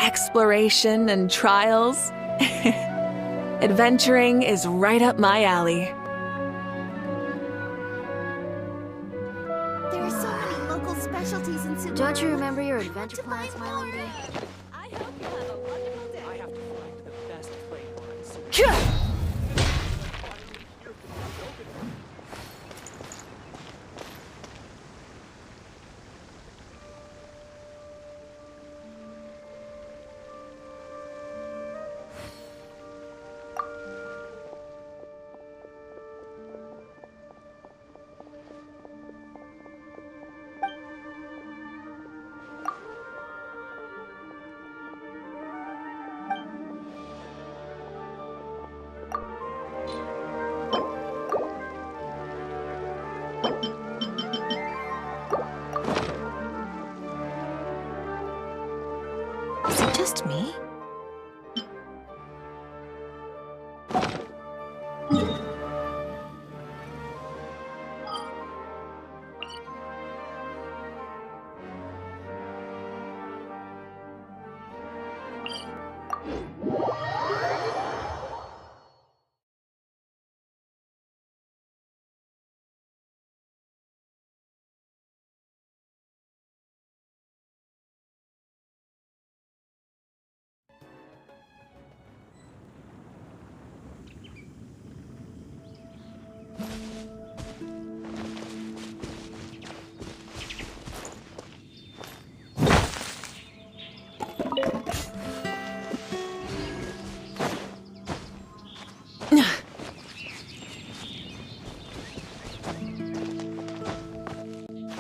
exploration and trials. Adventuring is right up my alley. There are so many local specialties in Subaru. Don't you remember your adventure plans, my lady? I hope you have a wonderful day. I have to find the best Claymores. Is it just me?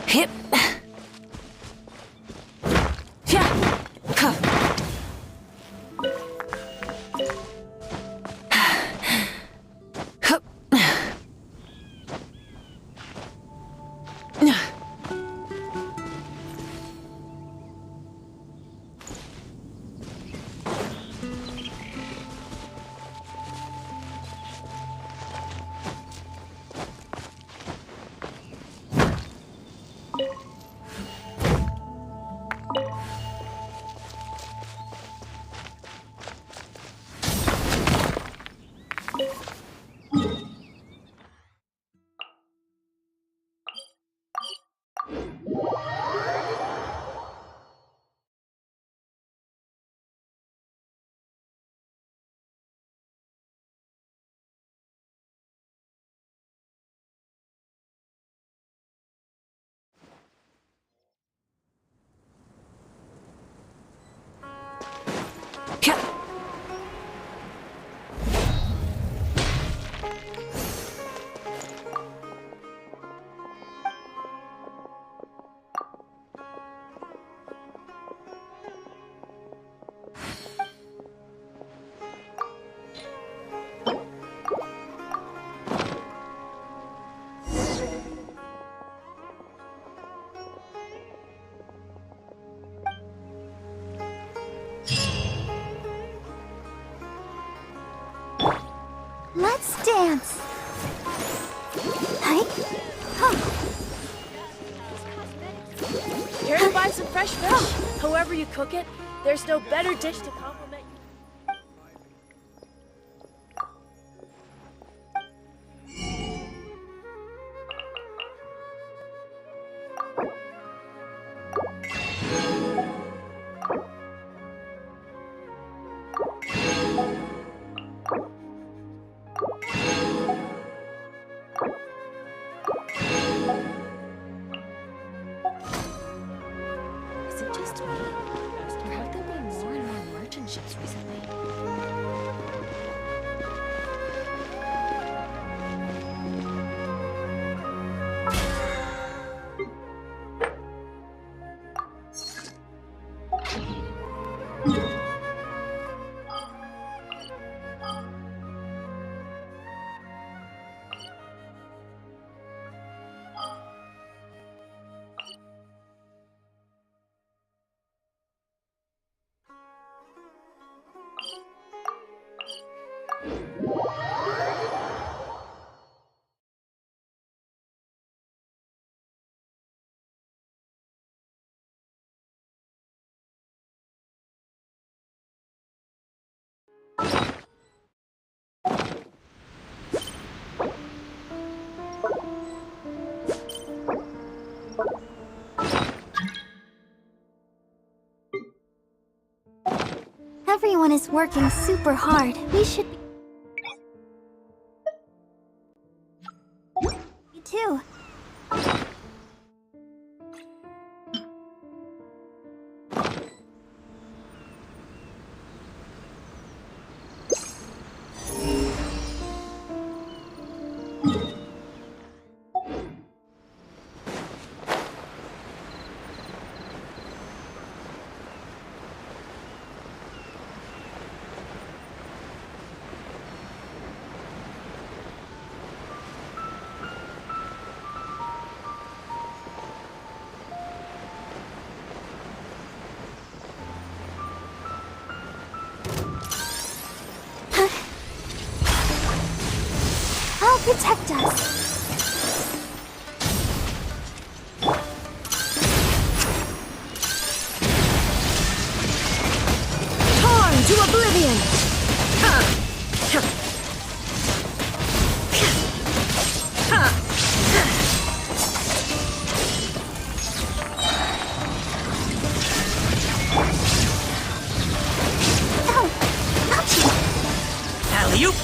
Hip. Let's dance. Hi. Here to buy some fresh fish. However you cook it, there's no better dish to compliment you. Is it just me? Or have there been more and more merchant ships recently? Everyone is working super hard. We should be... Me too. I'll protect us. Torn to oblivion! Ow! Ouchie! Alley-oop!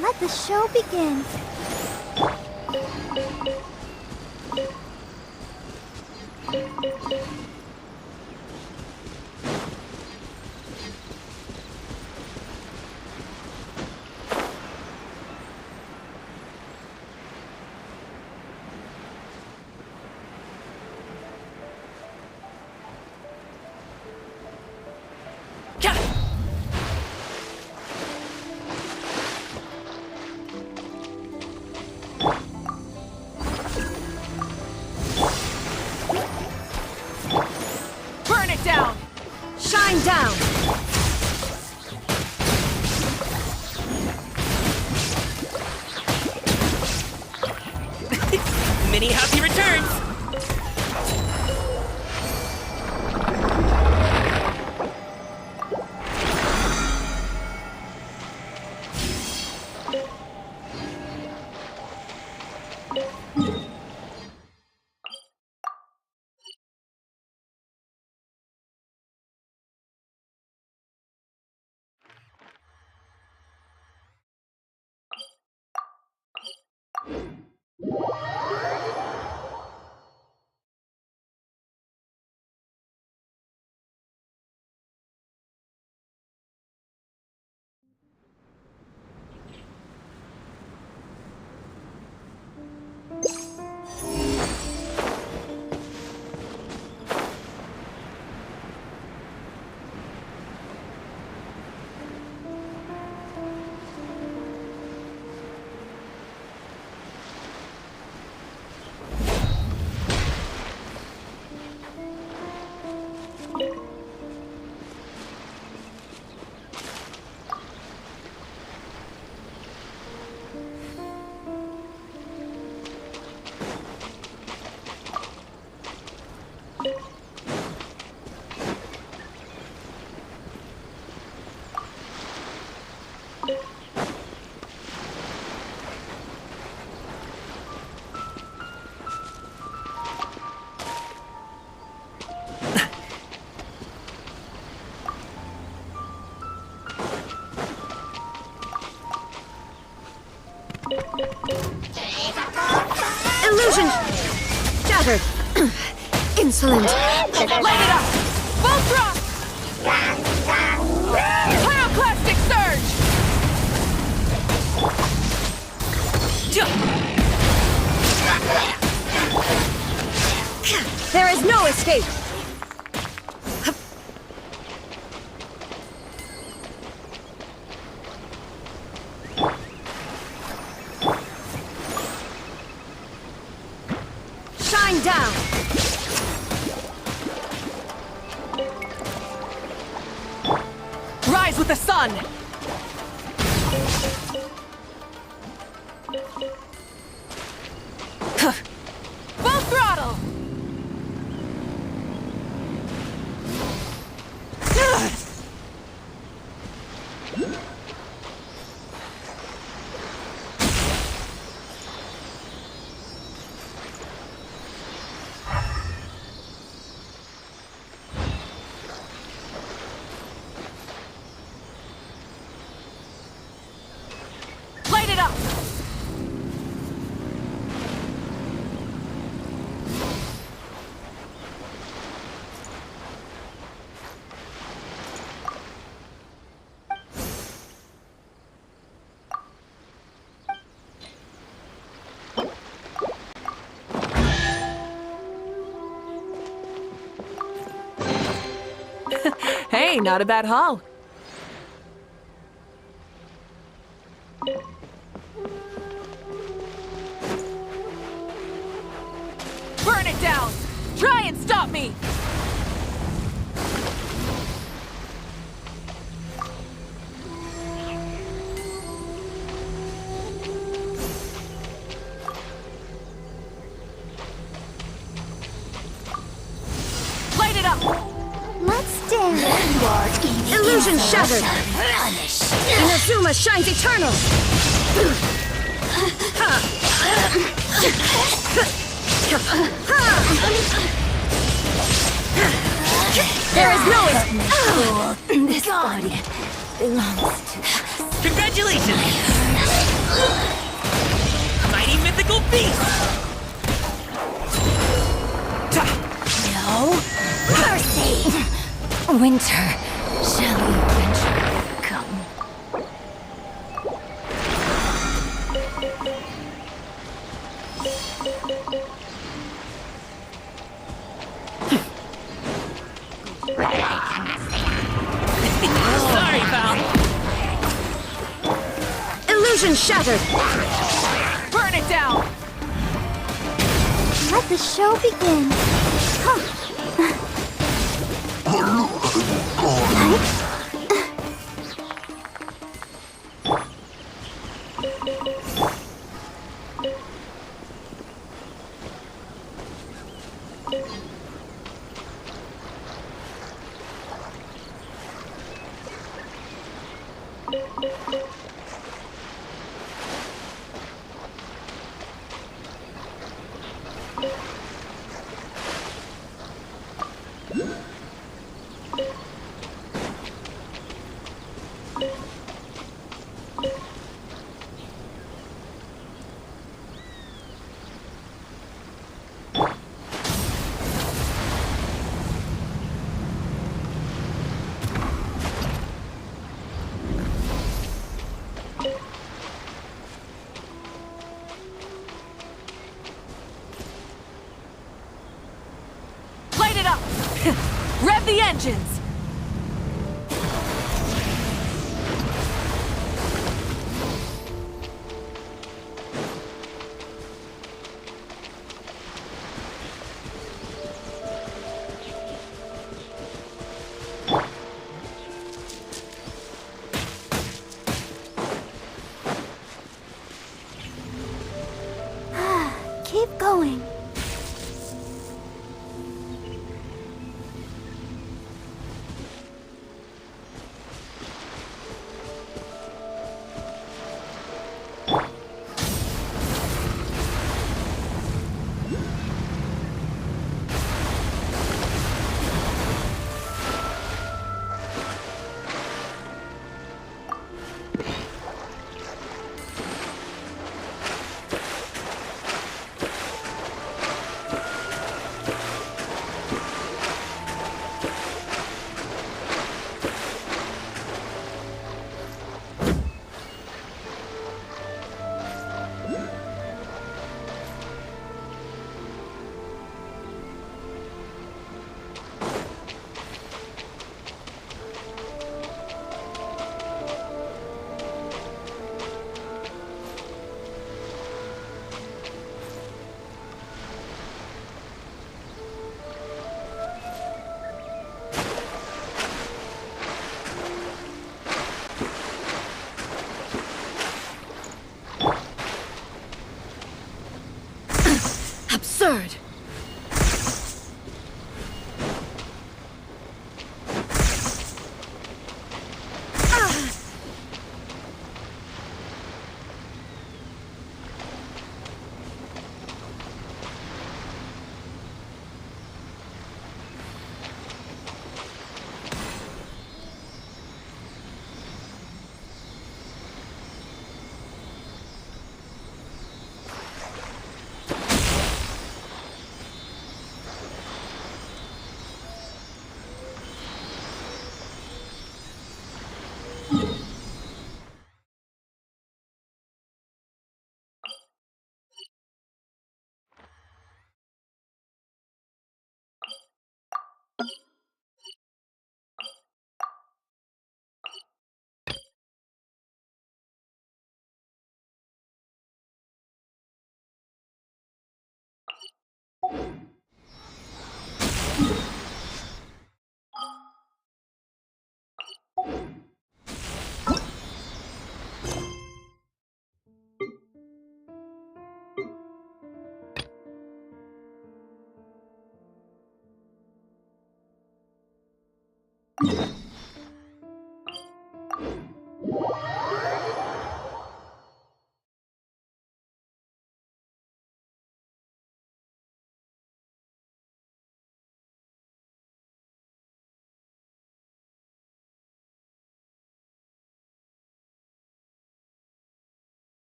Let the show begin. Burn it down! Shine down! Many happy returns! Illusion! Shattered! Insolent! Light it up! Full drop! Pyroclastic surge! There is no escape! Shine down! Rise with the sun! Full throttle! Hey, not a bad haul. Burn it down! Try and stop me! Light it up! Let's dance. Illusion shattered! Inazuma shines eternal! There is no escape! This body belongs to us. Congratulations! Mighty mythical beast! No mercy! Winter shall eventually come. Sorry, pal. Illusion shattered! Burn it down! Let the show begin. Light it up! Rev the engines! Keep going. Absurd!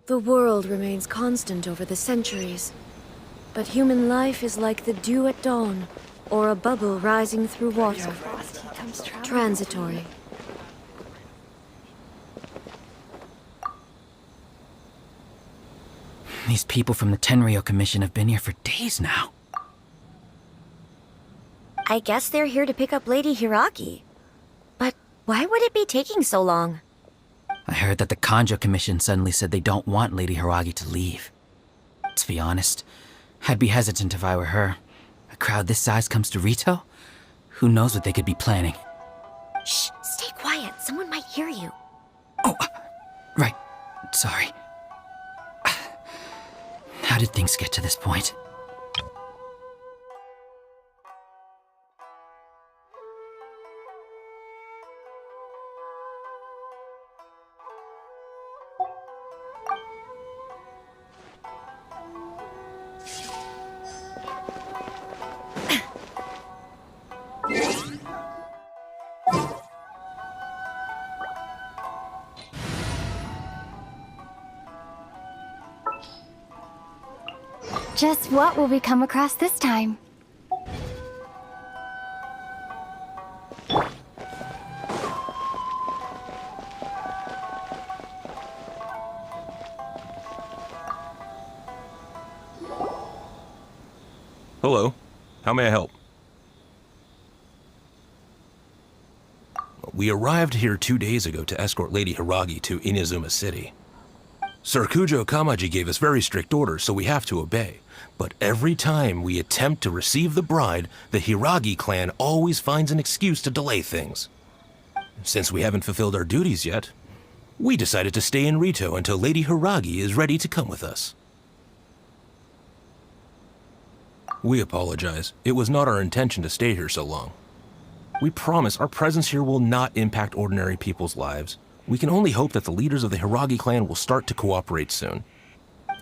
The world remains constant over the centuries. But human life is like the dew at dawn, or a bubble rising through water. Transitory. These people from the Tenryo Commission have been here for days now. I guess they're here to pick up Lady Hiraki. But why would it be taking so long? I heard that the Kanjo Commission suddenly said they don't want Lady Hiragi to leave. To be honest, I'd be hesitant if I were her. A crowd this size comes to Rito? Who knows what they could be planning? Shh, stay quiet. Someone might hear you. Oh, right. Sorry. How did things get to this point? Just what will we come across this time? Hello. How may I help? We arrived here 2 days ago to escort Lady Hiragi to Inazuma City. Sir Kujo Kamaji gave us very strict orders, so we have to obey. But every time we attempt to receive the bride, the Hiragi clan always finds an excuse to delay things. Since we haven't fulfilled our duties yet, we decided to stay in Rito until Lady Hiragi is ready to come with us. We apologize. It was not our intention to stay here so long. We promise our presence here will not impact ordinary people's lives. We can only hope that the leaders of the Hiragi clan will start to cooperate soon.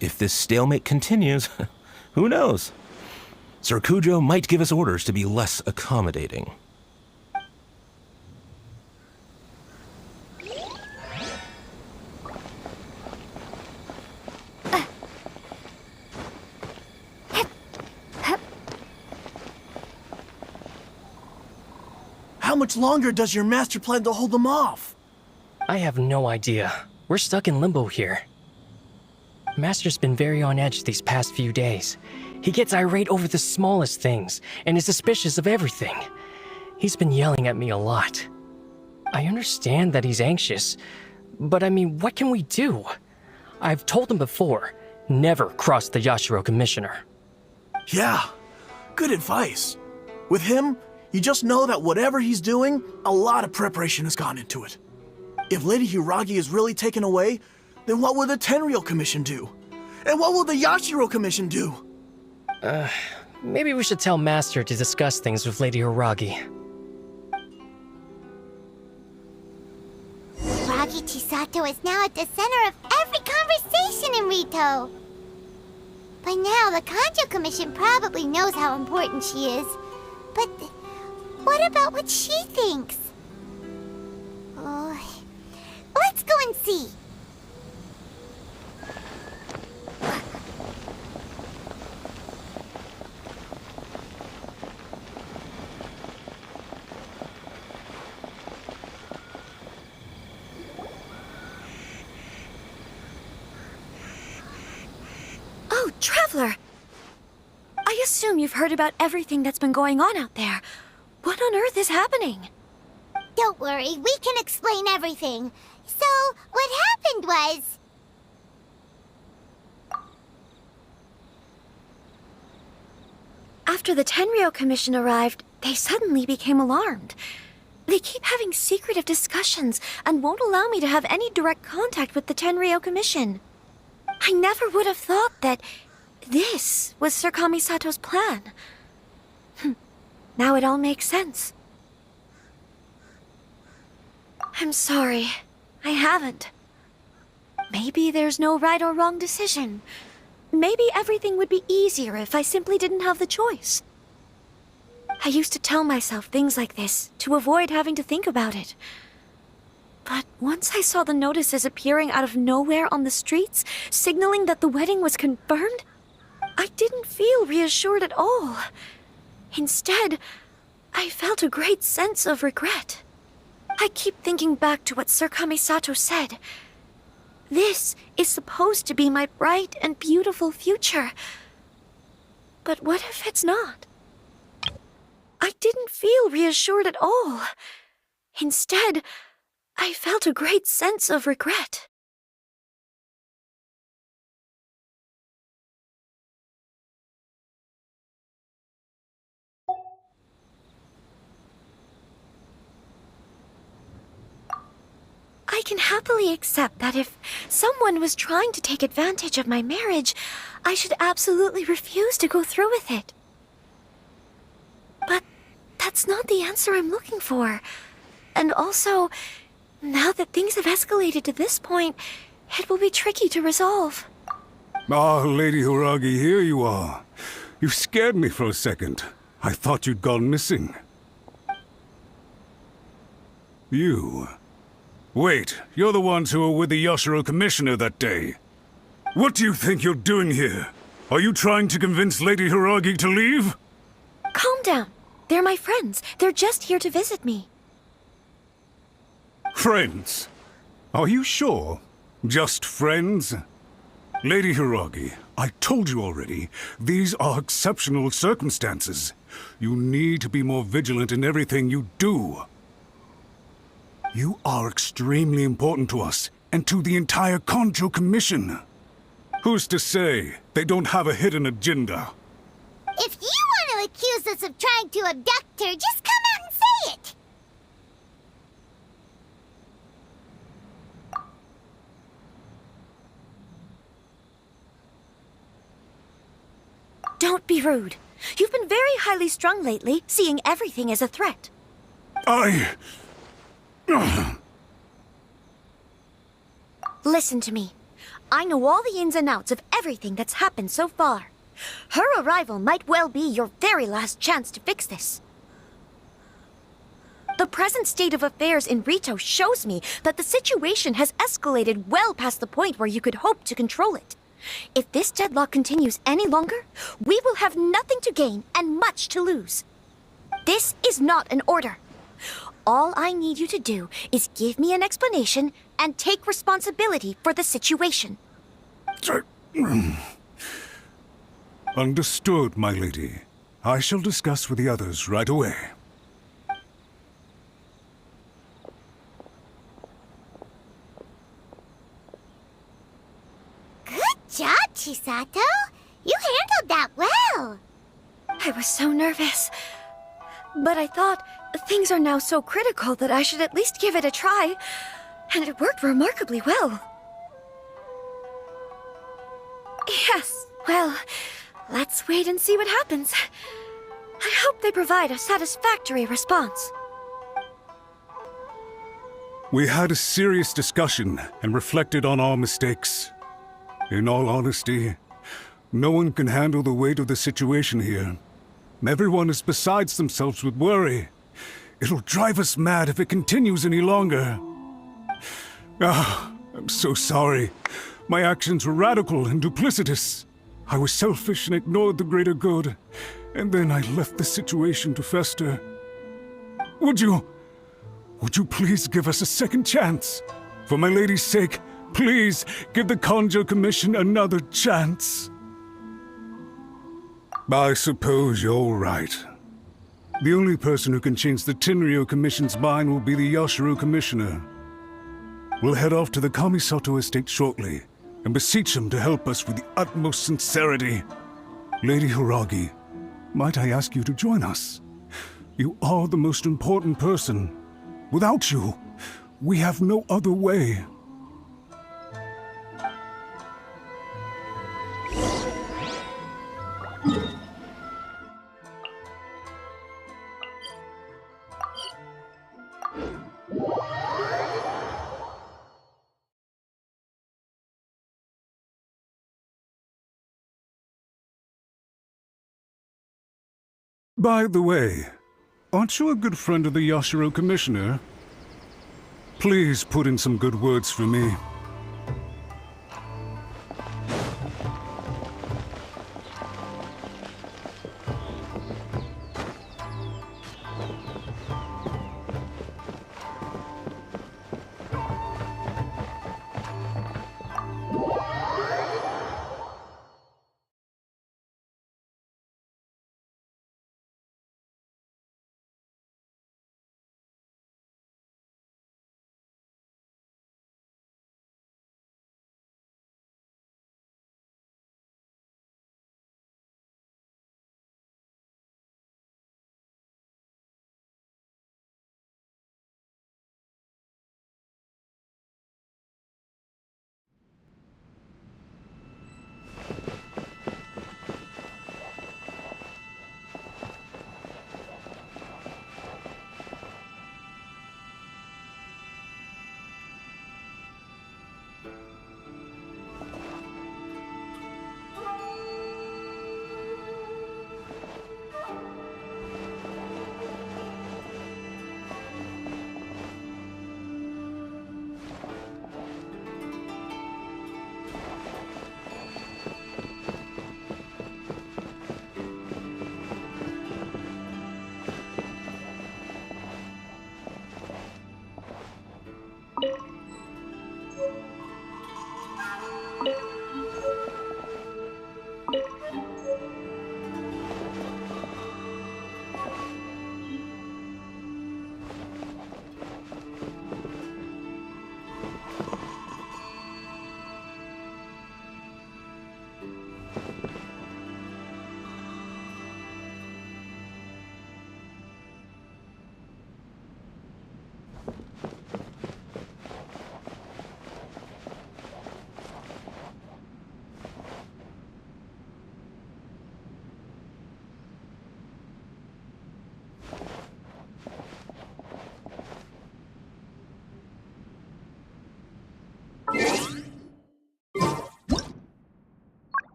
If this stalemate continues, who knows? Sir Kujo might give us orders to be less accommodating. How much longer does your master plan to hold them off? I have no idea. We're stuck in limbo here. Master's been very on edge these past few days. He gets irate over the smallest things and is suspicious of everything. He's been yelling at me a lot. I understand that he's anxious, but I mean, what can we do? I've told him before, never cross the Yashiro Commissioner. Yeah, good advice. With him, you just know that whatever he's doing, a lot of preparation has gone into it. If Lady Hiragi is really taken away, then what will the Tenryou Commission do? And what will the Yashiro Commission do? Maybe we should tell Master to discuss things with Lady Hiragi. Hiragi Chisato is now at the center of every conversation in Rito. By now, the Kanjo Commission probably knows how important she is. But what about what she thinks? Oh, let's go and see. Oh, Traveler! I assume you've heard about everything that's been going on out there. What on earth is happening? Don't worry, we can explain everything. So, what happened was... After the Tenryou Commission arrived, they suddenly became alarmed. They keep having secretive discussions and won't allow me to have any direct contact with the Tenryou Commission. I never would have thought that this was Sir Kamisato's plan. Now it all makes sense. I'm sorry. I haven't. Maybe there's no right or wrong decision. Maybe everything would be easier if I simply didn't have the choice. I used to tell myself things like this to avoid having to think about it. But once I saw the notices appearing out of nowhere on the streets, signaling that the wedding was confirmed, I didn't feel reassured at all. Instead, I felt a great sense of regret. I keep thinking back to what Sir Kamisato said. This is supposed to be my bright and beautiful future. But what if it's not? I didn't feel reassured at all. Instead, I felt a great sense of regret. I can happily accept that if someone was trying to take advantage of my marriage, I should absolutely refuse to go through with it. But that's not the answer I'm looking for. And also, now that things have escalated to this point, it will be tricky to resolve. Ah, Lady Hiragi, here you are. You scared me for a second. I thought you'd gone missing. You... Wait, you're the ones who were with the Yashiro Commissioner that day. What do you think you're doing here? Are you trying to convince Lady Hiragi to leave? Calm down. They're my friends. They're just here to visit me. Friends? Are you sure? Just friends? Lady Hiragi, I told you already, these are exceptional circumstances. You need to be more vigilant in everything you do. You are extremely important to us, and to the entire Kanjo Commission. Who's to say they don't have a hidden agenda? If you want to accuse us of trying to abduct her, just come out and say it! Don't be rude. You've been very highly strung lately, seeing everything as a threat. Listen to me. I know all the ins and outs of everything that's happened so far. Her arrival might well be your very last chance to fix this. The present state of affairs in Rito shows me that the situation has escalated well past the point where you could hope to control it. If this deadlock continues any longer, we will have nothing to gain and much to lose. This is not an order. All I need you to do is give me an explanation and take responsibility for the situation. Understood, my lady. I shall discuss with the others right away. Good job, Chisato! You handled that well! I was so nervous. But I thought things are now so critical that I should at least give it a try. And it worked remarkably well. Yes, well, let's wait and see what happens. I hope they provide a satisfactory response. We had a serious discussion and reflected on our mistakes. In all honesty, no one can handle the weight of the situation here. Everyone is besides themselves with worry. It'll drive us mad if it continues any longer. I'm so sorry. My actions were radical and duplicitous. I was selfish and ignored the greater good. And then I left the situation to fester. Would you please give us a second chance? For my lady's sake, please give the Kanjo Commission another chance. I suppose you're right. The only person who can change the Tenryo Commission's mind will be the Yashiro Commissioner. We'll head off to the Kamisato estate shortly and beseech him to help us with the utmost sincerity. Lady Hiragi, might I ask you to join us? You are the most important person. Without you, we have no other way. By the way, aren't you a good friend of the Yashiro Commissioner? Please put in some good words for me.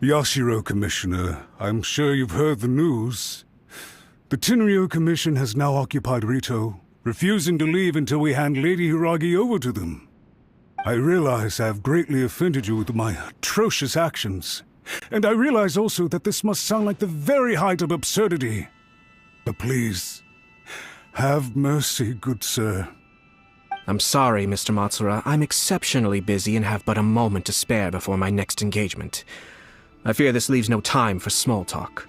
Yashiro, Commissioner, I'm sure you've heard the news. The Tenryo Commission has now occupied Rito, refusing to leave until we hand Lady Hiragi over to them. I realize I have greatly offended you with my atrocious actions, and I realize also that this must sound like the very height of absurdity. But please, have mercy, good sir. I'm sorry, Mr. Matsura. I'm exceptionally busy and have but a moment to spare before my next engagement. I fear this leaves no time for small talk.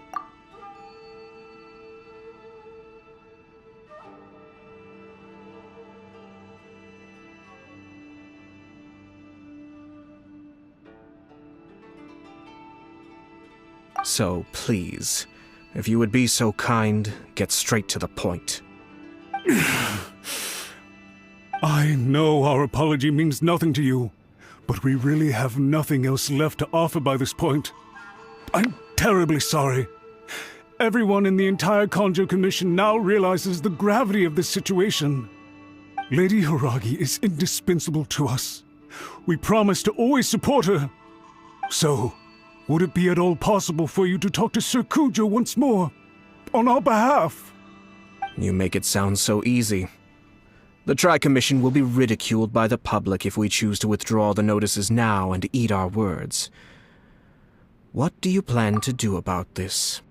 So, please, if you would be so kind, get straight to the point. I know our apology means nothing to you, but we really have nothing else left to offer by this point. I'm terribly sorry. Everyone in the entire Kanjo Commission now realizes the gravity of this situation. Lady Hiragi is indispensable to us. We promise to always support her. So, would it be at all possible for you to talk to Sir Kujo once more, on our behalf? You make it sound so easy. The Tri-Commission will be ridiculed by the public if we choose to withdraw the notices now and eat our words. What do you plan to do about this?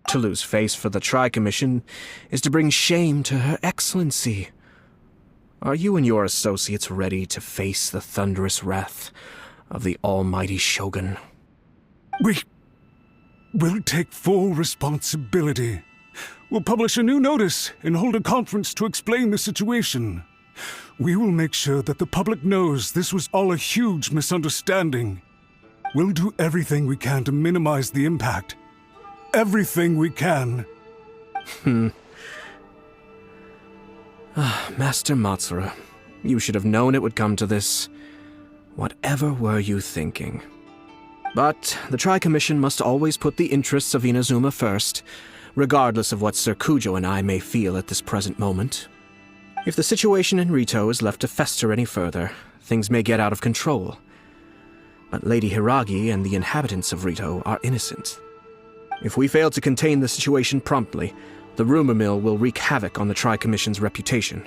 To lose face for the Tri-Commission is to bring shame to Her Excellency. Are you and your associates ready to face the thunderous wrath of the almighty Shogun? We will take full responsibility. We'll publish a new notice and hold a conference to explain the situation. We will make sure that the public knows this was all a huge misunderstanding. We'll do everything we can to minimize the impact. Everything we can. Master Matsura, you should have known it would come to this. Whatever were you thinking? But the Tri-Commission must always put the interests of Inazuma first, regardless of what Sir Kujo and I may feel at this present moment. If the situation in Rito is left to fester any further, things may get out of control. But Lady Hiragi and the inhabitants of Rito are innocent. If we fail to contain the situation promptly, the rumor mill will wreak havoc on the Tri-Commission's reputation.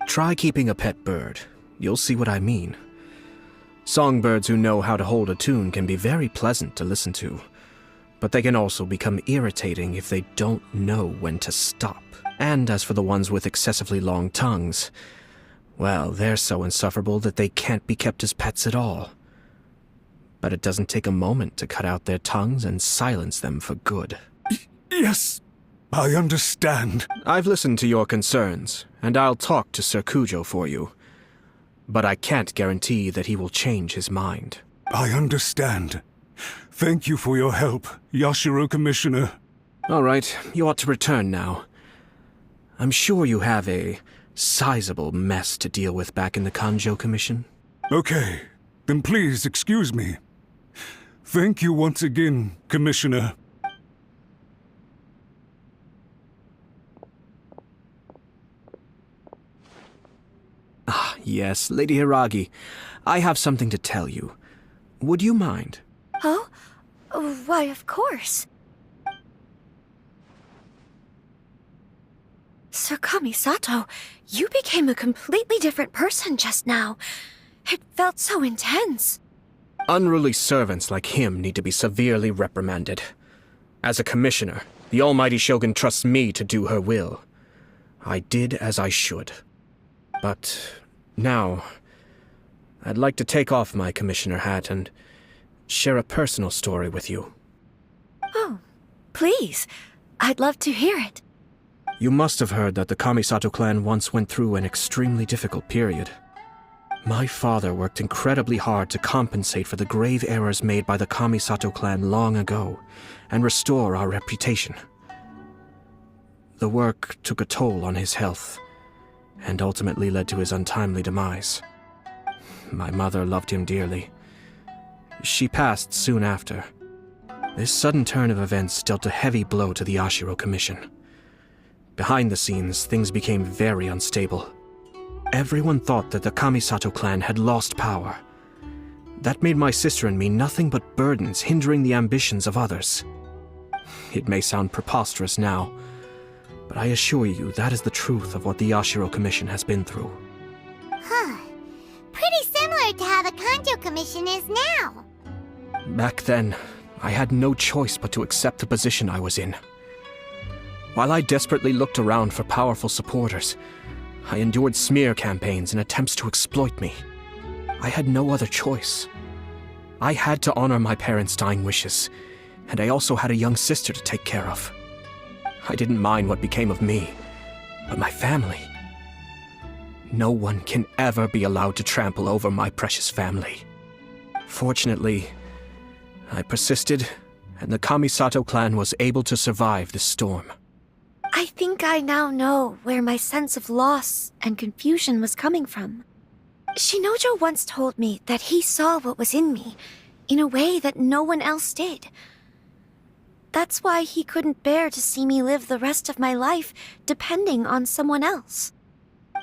Try keeping a pet bird. You'll see what I mean. Songbirds who know how to hold a tune can be very pleasant to listen to, but they can also become irritating if they don't know when to stop. And as for the ones with excessively long tongues, well, they're so insufferable that they can't be kept as pets at all. But it doesn't take a moment to cut out their tongues and silence them for good. Yes, I understand. I've listened to your concerns, and I'll talk to Sir Kujo for you. But I can't guarantee that he will change his mind. I understand. Thank you for your help, Yashiro Commissioner. All right, you ought to return now. I'm sure you have a sizable mess to deal with back in the Kanjo Commission. Okay, then please excuse me. Thank you once again, Commissioner. Ah, yes, Lady Hiragi. I have something to tell you. Would you mind? Oh? Why, of course. Sir Kamisato, you became a completely different person just now. It felt so intense. Unruly servants like him need to be severely reprimanded. As a commissioner, the almighty Shogun trusts me to do her will. I did as I should. But now, I'd like to take off my commissioner hat and share a personal story with you. Oh, please. I'd love to hear it. You must have heard that the Kamisato clan once went through an extremely difficult period. My father worked incredibly hard to compensate for the grave errors made by the Kamisato clan long ago and restore our reputation. The work took a toll on his health and ultimately led to his untimely demise. My mother loved him dearly. She passed soon after. This sudden turn of events dealt a heavy blow to the Yashiro Commission. Behind the scenes, things became very unstable. Everyone thought that the Kamisato clan had lost power. That made my sister and me nothing but burdens hindering the ambitions of others. It may sound preposterous now, but I assure you that is the truth of what the Yashiro Commission has been through. Huh. Pretty similar to how the Kanjo Commission is now. Back then, I had no choice but to accept the position I was in. While I desperately looked around for powerful supporters, I endured smear campaigns and attempts to exploit me. I had no other choice. I had to honor my parents' dying wishes, and I also had a young sister to take care of. I didn't mind what became of me, but my family. No one can ever be allowed to trample over my precious family. Fortunately, I persisted, and the Kamisato clan was able to survive this storm. I think I now know where my sense of loss and confusion was coming from. Shinojo once told me that he saw what was in me in a way that no one else did. That's why he couldn't bear to see me live the rest of my life depending on someone else.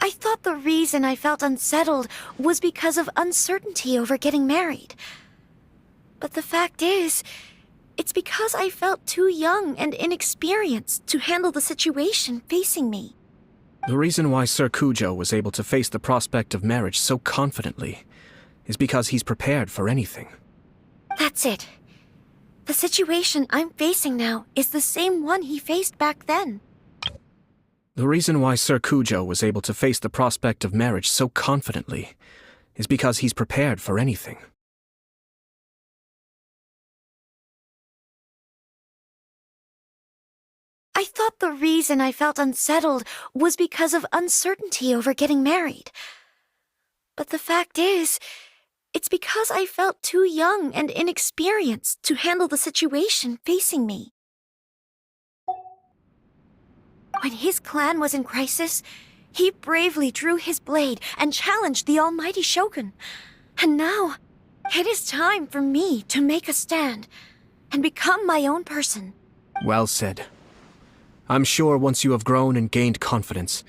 I thought the reason I felt unsettled was because of uncertainty over getting married. But the fact is, it's because I felt too young and inexperienced to handle the situation facing me. The reason why Sir Kujo was able to face the prospect of marriage so confidently is because he's prepared for anything. That's it. The situation I'm facing now is the same one he faced back then. The reason why Sir Kujo was able to face the prospect of marriage so confidently is because he's prepared for anything. I thought the reason I felt unsettled was because of uncertainty over getting married. But the fact is, it's because I felt too young and inexperienced to handle the situation facing me. When his clan was in crisis, he bravely drew his blade and challenged the almighty Shogun. And now, it is time for me to make a stand and become my own person. Well said. I'm sure once you have grown and gained confidence,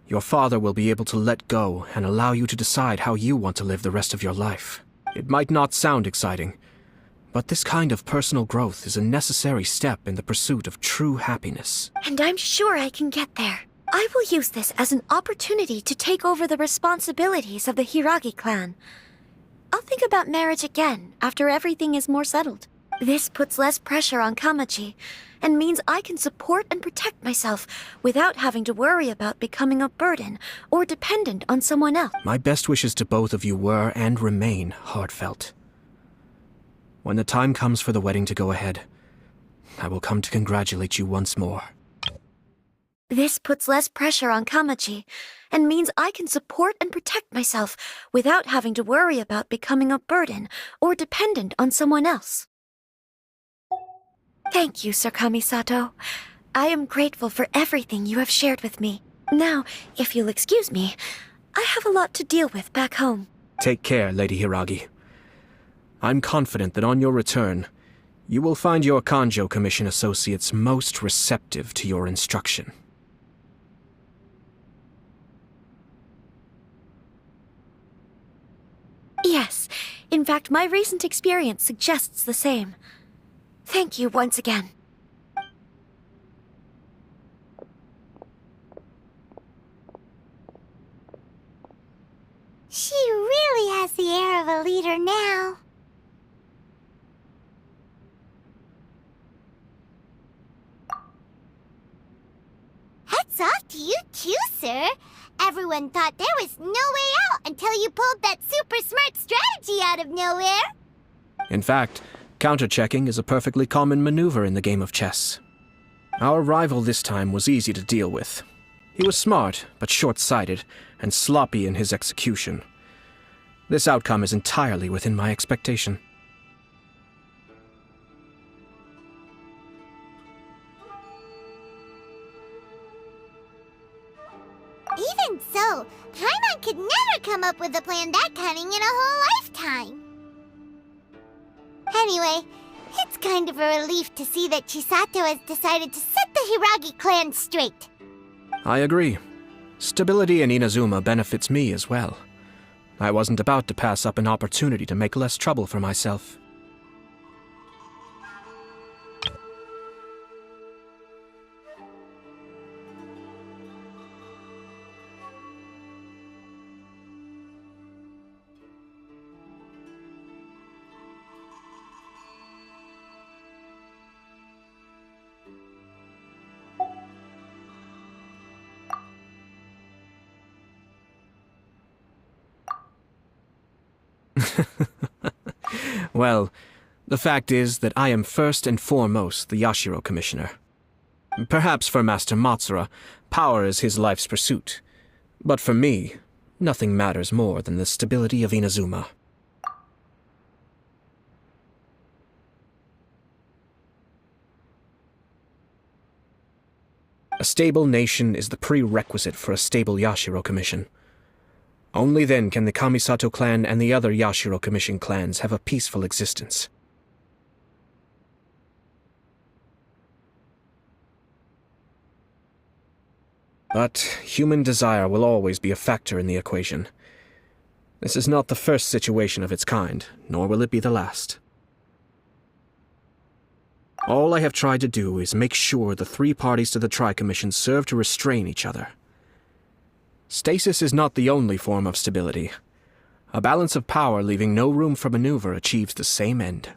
your father will be able to let go and allow you to decide how you want to live the rest of your life. It might not sound exciting, but this kind of personal growth is a necessary step in the pursuit of true happiness. And I'm sure I can get there. I will use this as an opportunity to take over the responsibilities of the Hiragi clan. I'll think about marriage again after everything is more settled. This puts less pressure on Kamaji, and means I can support and protect myself without having to worry about becoming a burden or dependent on someone else. My best wishes to both of you were and remain heartfelt. When the time comes for the wedding to go ahead, I will come to congratulate you once more. This puts less pressure on Kamaji, and means I can support and protect myself without having to worry about becoming a burden or dependent on someone else. Thank you, Sir Kamisato. I am grateful for everything you have shared with me. Now, if you'll excuse me, I have a lot to deal with back home. Take care, Lady Hiragi. I'm confident that on your return, you will find your Kanjo Commission associates most receptive to your instruction. Yes, in fact, my recent experience suggests the same. Thank you once again. She really has the air of a leader now. Hats off to you too, sir. Everyone thought there was no way out until you pulled that super smart strategy out of nowhere. In fact, counter-checking is a perfectly common maneuver in the game of chess. Our rival this time was easy to deal with. He was smart, but short-sighted, and sloppy in his execution. This outcome is entirely within my expectation. Even so, Paimon could never come up with a plan that cunning in a whole lifetime. Anyway, it's kind of a relief to see that Chisato has decided to set the Hiragi clan straight. I agree. Stability in Inazuma benefits me as well. I wasn't about to pass up an opportunity to make less trouble for myself. Well, the fact is that I am first and foremost the Yashiro Commissioner. Perhaps for Master Matsura, power is his life's pursuit. But for me, nothing matters more than the stability of Inazuma. A stable nation is the prerequisite for a stable Yashiro Commission. Only then can the Kamisato clan and the other Yashiro Commission clans have a peaceful existence. But human desire will always be a factor in the equation. This is not the first situation of its kind, nor will it be the last. All I have tried to do is make sure the three parties to the Tri-Commission serve to restrain each other. Stasis is not the only form of stability. A balance of power leaving no room for maneuver achieves the same end.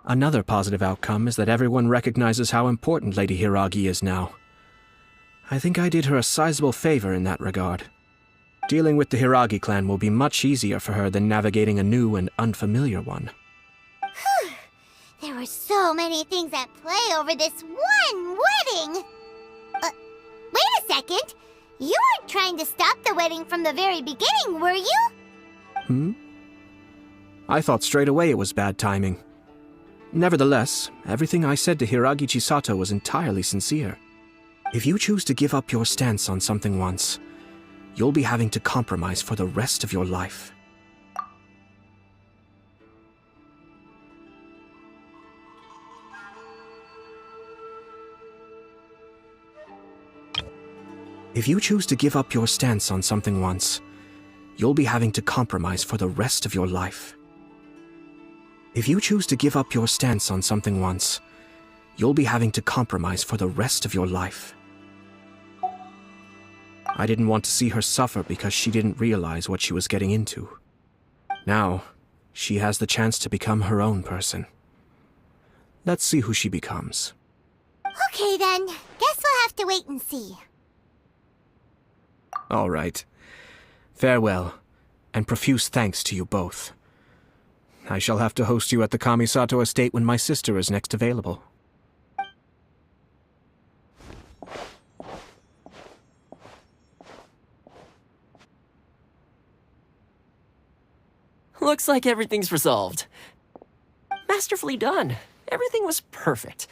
Another positive outcome is that everyone recognizes how important Lady Hiragi is now. I think I did her a sizable favor in that regard. Dealing with the Hiragi clan will be much easier for her than navigating a new and unfamiliar one. There were so many things at play over this one wedding! Wait a second! You weren't trying to stop the wedding from the very beginning, were you? I thought straight away it was bad timing. Nevertheless, everything I said to Hiragi Chisato was entirely sincere. If you choose to give up your stance on something once, you'll be having to compromise for the rest of your life. If you choose to give up your stance on something once, you'll be having to compromise for the rest of your life. If you choose to give up your stance on something once, you'll be having to compromise for the rest of your life. I didn't want to see her suffer because she didn't realize what she was getting into. Now, she has the chance to become her own person. Let's see who she becomes. Okay then, guess we'll have to wait and see. All right. Farewell, and profuse thanks to you both. I shall have to host you at the Kamisato estate when my sister is next available. Looks like everything's resolved. Masterfully done. Everything was perfect.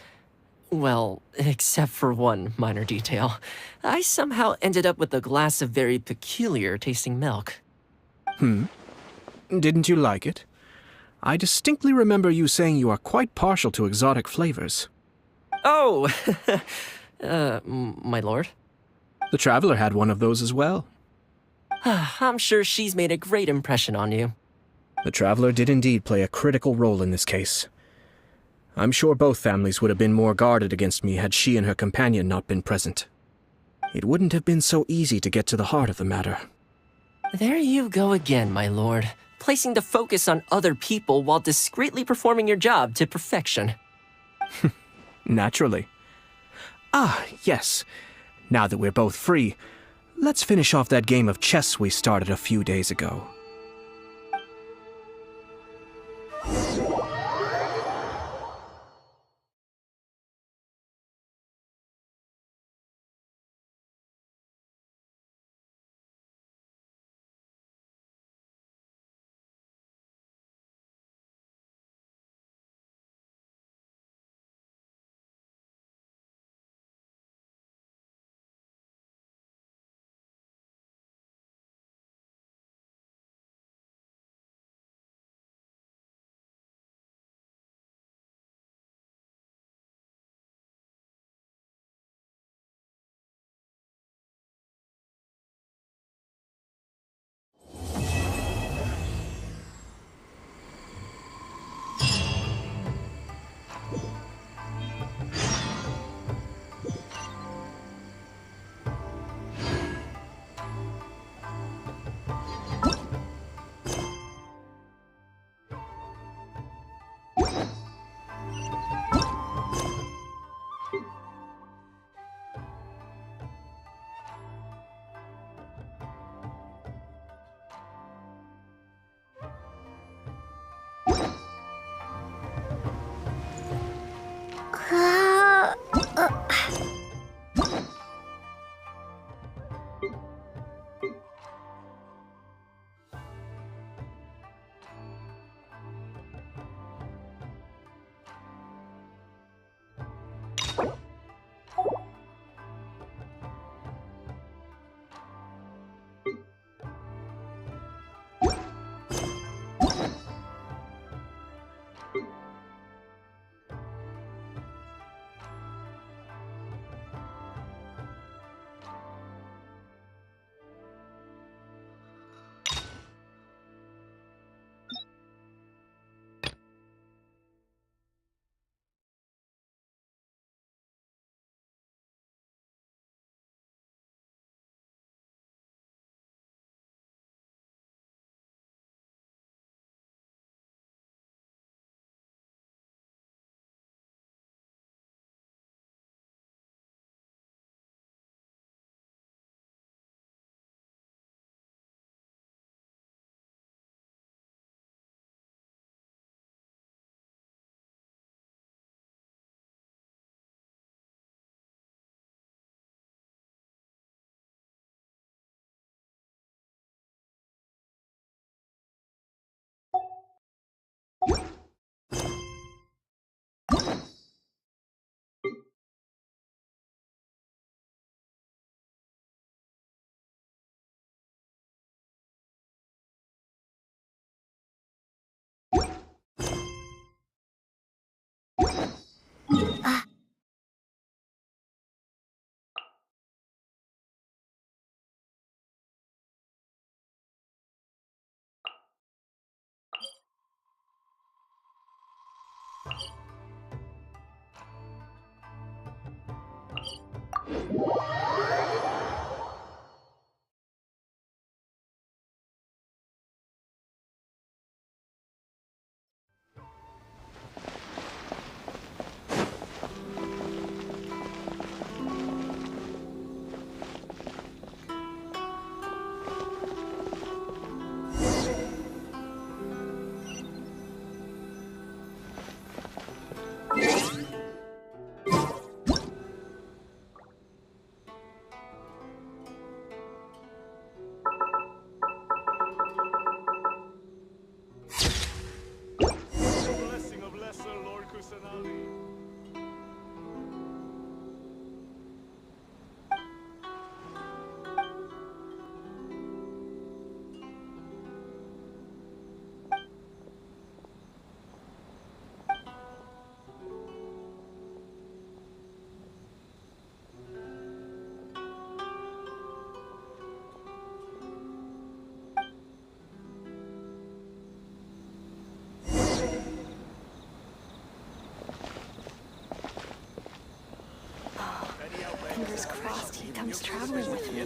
Well, except for one minor detail. I somehow ended up with a glass of very peculiar tasting milk. Didn't you like it? I distinctly remember you saying you are quite partial to exotic flavors. Oh, my lord. The Traveler had one of those as well. I'm sure she's made a great impression on you. The Traveler did indeed play a critical role in this case. I'm sure both families would have been more guarded against me had she and her companion not been present. It wouldn't have been so easy to get to the heart of the matter. There you go again, my lord. Placing the focus on other people while discreetly performing your job to perfection. Naturally. Ah, yes. Now that we're both free, let's finish off that game of chess we started a few days ago. Fingers crossed he comes traveling with me.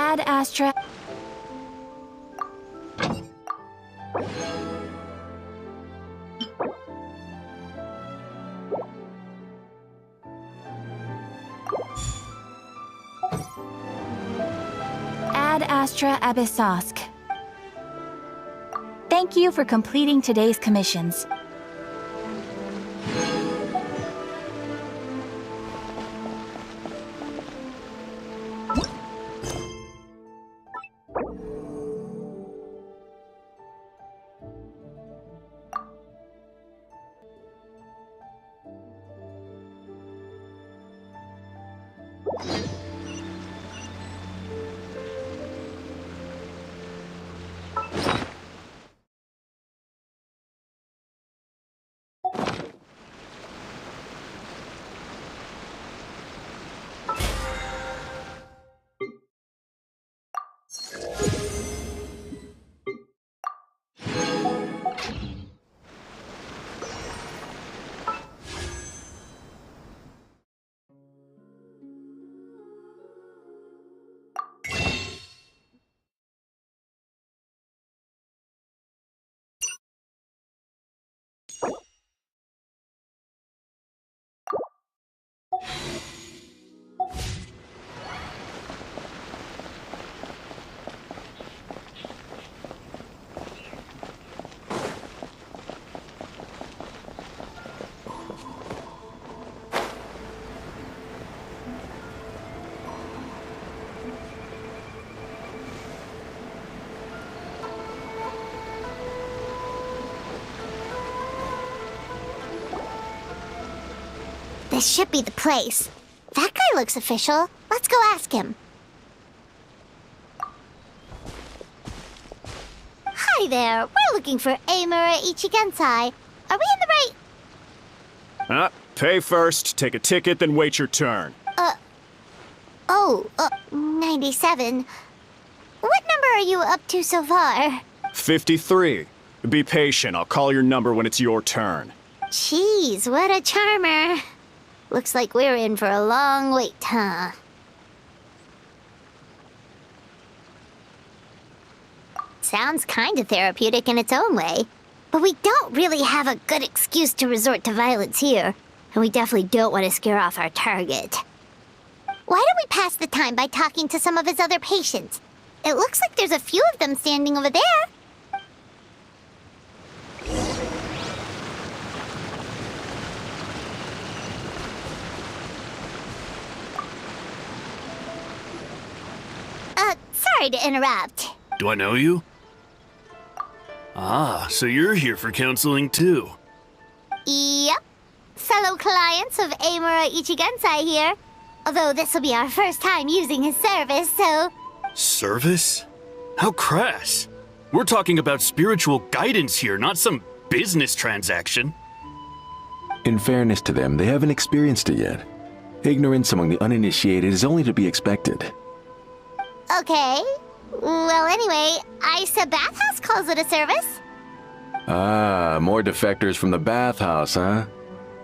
Ad Astra. Ad Astra Abyssosk. Thank you for completing today's commissions. This should be the place. That guy looks official. Let's go ask him. Hi there. We're looking for Amura Ichigensai. Are we in the right... Pay first, take a ticket, then wait your turn. 97. What number are you up to so far? 53. Be patient, I'll call your number when it's your turn. Jeez, what a charmer. Looks like we're in for a long wait, huh? Sounds kinda therapeutic in its own way. But we don't really have a good excuse to resort to violence here. And we definitely don't want to scare off our target. Why don't we pass the time by talking to some of his other patients? It looks like there's a few of them standing over there. Sorry to interrupt. Do I know you? Ah, so you're here for counseling too. Yep. Fellow clients of Amura Ichigensai here. Although this will be our first time using his service, so... Service? How crass. We're talking about spiritual guidance here, not some business transaction. In fairness to them, they haven't experienced it yet. Ignorance among the uninitiated is only to be expected. Okay. Well, anyway, Isa Bathhouse calls it a service. Ah, more defectors from the bathhouse, huh?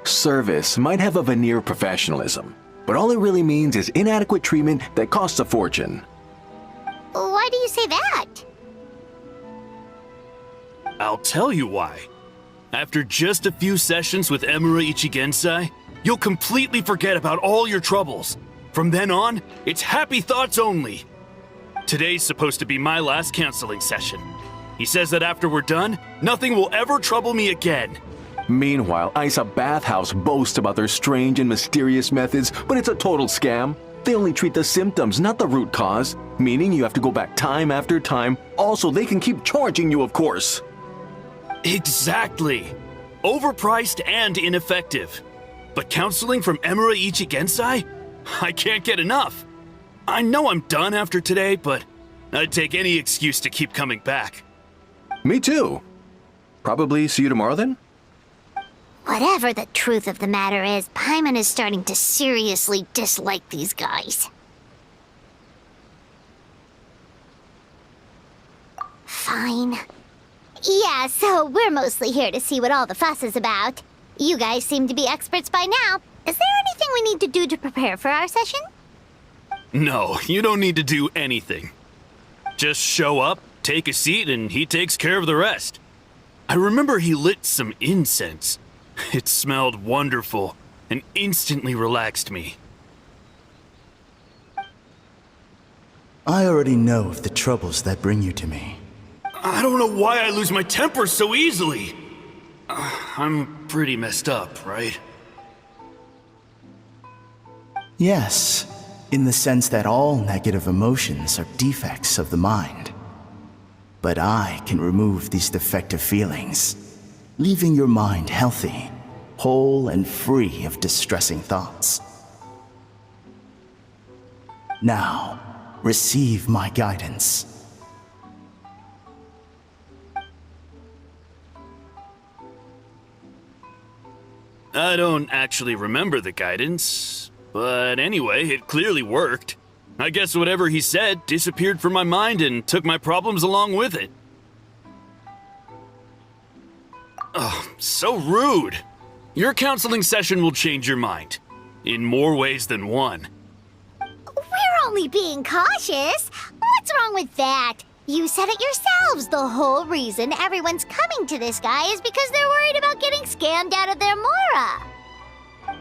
Service might have a veneer of professionalism, but all it really means is inadequate treatment that costs a fortune. Why do you say that? I'll tell you why. After just a few sessions with Amura Ichigensai, you'll completely forget about all your troubles. From then on, it's happy thoughts only. Today's supposed to be my last counseling session. He says that after we're done, nothing will ever trouble me again. Meanwhile, Isa Bathhouse boasts about their strange and mysterious methods, but it's a total scam. They only treat the symptoms, not the root cause, meaning you have to go back time after time. Also, they can keep charging you, of course. Exactly. Overpriced and ineffective. But counseling from Amura Ichigensai? I can't get enough. I know I'm done after today, but I'd take any excuse to keep coming back. Me too. Probably see you tomorrow then? Whatever the truth of the matter is, Paimon is starting to seriously dislike these guys. Fine. Yeah, so we're mostly here to see what all the fuss is about. You guys seem to be experts by now. Is there anything we need to do to prepare for our session? No, you don't need to do anything. Just show up, take a seat, and he takes care of the rest. I remember he lit some incense. It smelled wonderful and instantly relaxed me. I already know of the troubles that bring you to me. I don't know why I lose my temper so easily. I'm pretty messed up, right? Yes, in the sense that all negative emotions are defects of the mind. But I can remove these defective feelings, leaving your mind healthy, whole and free of distressing thoughts. Now, receive my guidance. I don't actually remember the guidance, but anyway, it clearly worked. I guess whatever he said disappeared from my mind and took my problems along with it. Oh, so rude. Your counseling session will change your mind. In more ways than one. We're only being cautious. What's wrong with that? You said it yourselves. The whole reason everyone's coming to this guy is because they're worried about getting scammed out of their mora.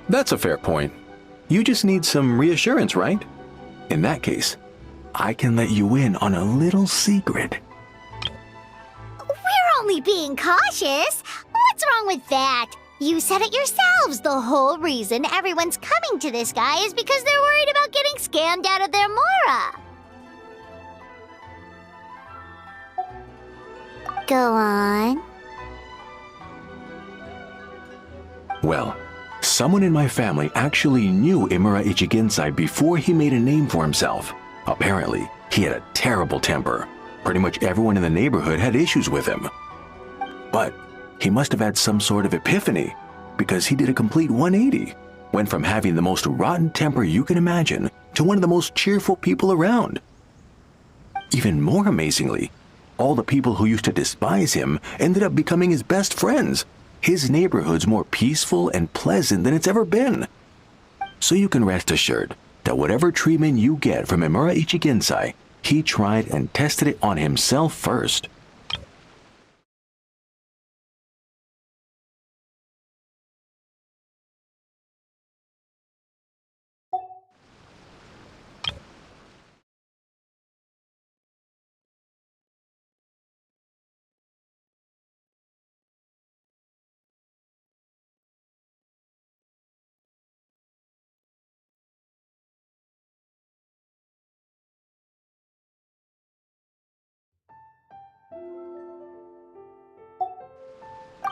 That's a fair point. You just need some reassurance, right? In that case, I can let you in on a little secret. We're only being cautious. What's wrong with that? You said it yourselves. The whole reason everyone's coming to this guy is because they're worried about getting scammed out of their mora. Go on. Well, someone in my family actually knew Imura Ichigensai before he made a name for himself. Apparently, he had a terrible temper. Pretty much everyone in the neighborhood had issues with him. But he must have had some sort of epiphany, because he did a complete 180. Went from having the most rotten temper you can imagine to one of the most cheerful people around. Even more amazingly, all the people who used to despise him ended up becoming his best friends. His neighborhood's more peaceful and pleasant than it's ever been. So you can rest assured that whatever treatment you get from Imura Ichigensai, he tried and tested it on himself first.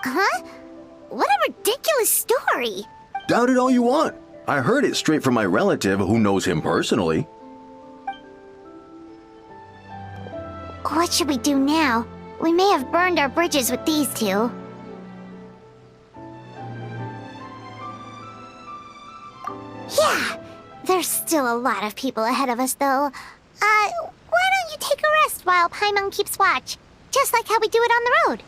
Huh? What a ridiculous story. Doubt it all you want. I heard it straight from my relative who knows him personally. What should we do now? We may have burned our bridges with these two. Yeah, there's still a lot of people ahead of us, though. Why don't you take a rest while Paimon keeps watch? Just like how we do it on the road.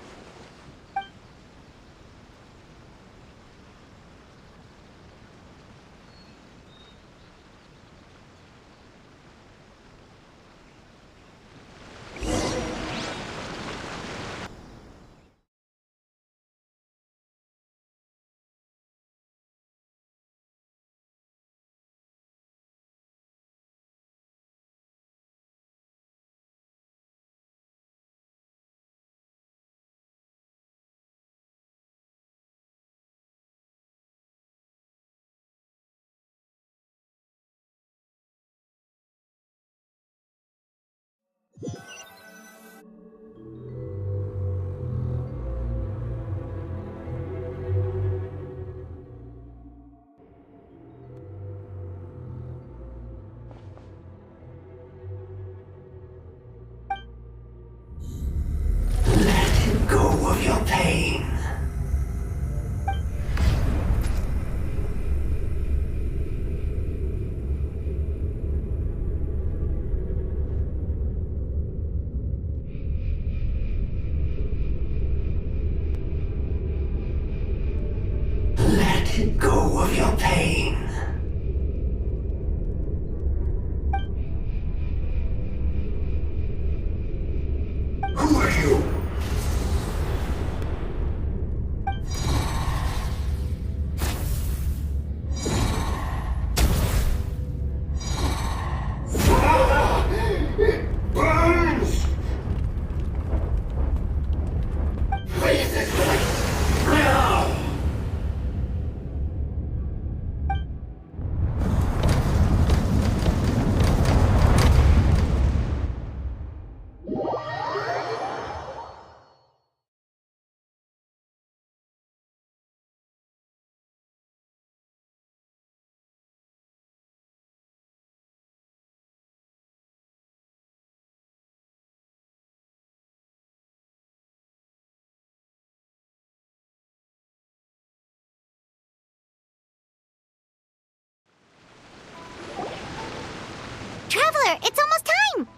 here! It's almost time!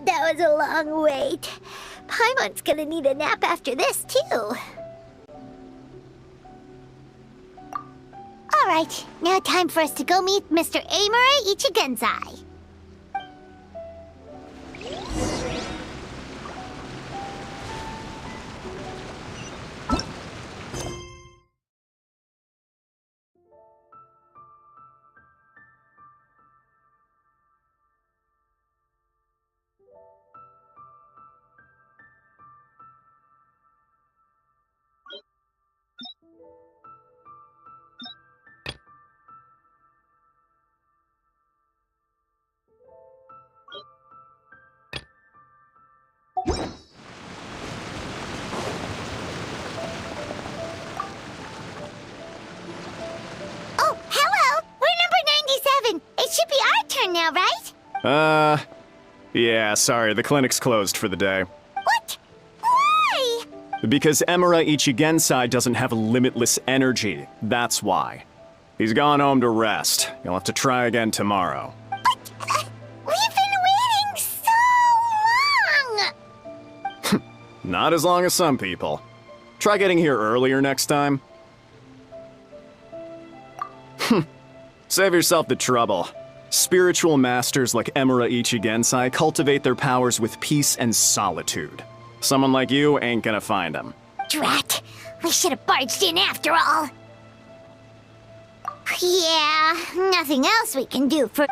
That was a long wait. Paimon's gonna need a nap after this, too. Alright, now time for us to go meet Mr. Amura Ichigenzai. Oh, hello! We're number 97! It should be our turn now, right? Yeah, sorry, the clinic's closed for the day. What? Why? Because Emura Ichigensai doesn't have limitless energy, that's why. He's gone home to rest. You'll have to try again tomorrow. We've been waiting so long! Not as long as some people. Try getting here earlier next time. Save yourself the trouble. Spiritual masters like Emura Ichigensai cultivate their powers with peace and solitude. Someone like you ain't gonna find them. Drat! We should have barged in after all! Yeah, nothing else we can do for...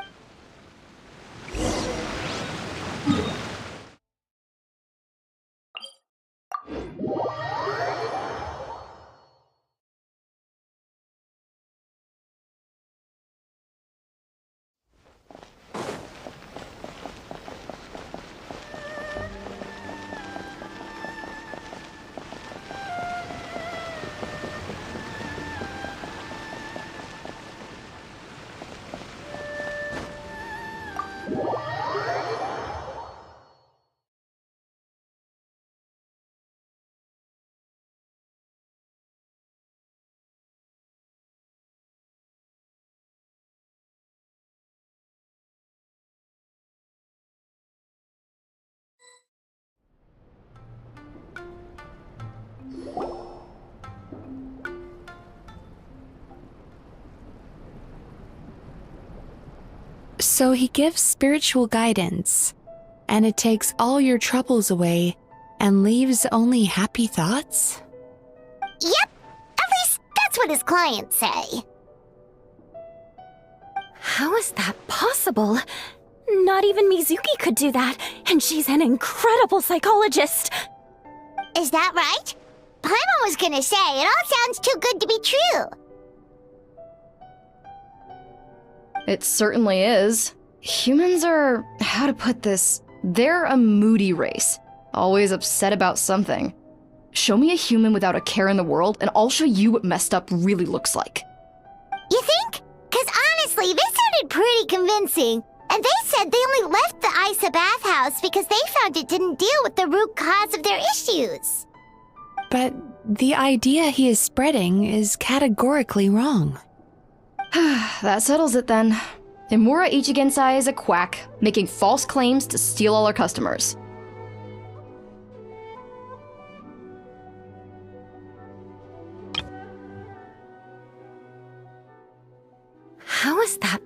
So he gives spiritual guidance, and it takes all your troubles away and leaves only happy thoughts? Yep! At least that's what his clients say. How is that possible? Not even Mizuki could do that, and she's an incredible psychologist. Is that right? Paimon was gonna say, it all sounds too good to be true. It certainly is. Humans are, how to put this, they're a moody race. Always upset about something. Show me a human without a care in the world, and I'll show you what messed up really looks like. You think? Cause honestly, this sounded pretty convincing. And they said they only left the Isa bathhouse because they found it didn't deal with the root cause of their issues. But the idea he is spreading is categorically wrong. That settles it then. Emura Ichigensai is a quack, making false claims to steal all our customers. How is that?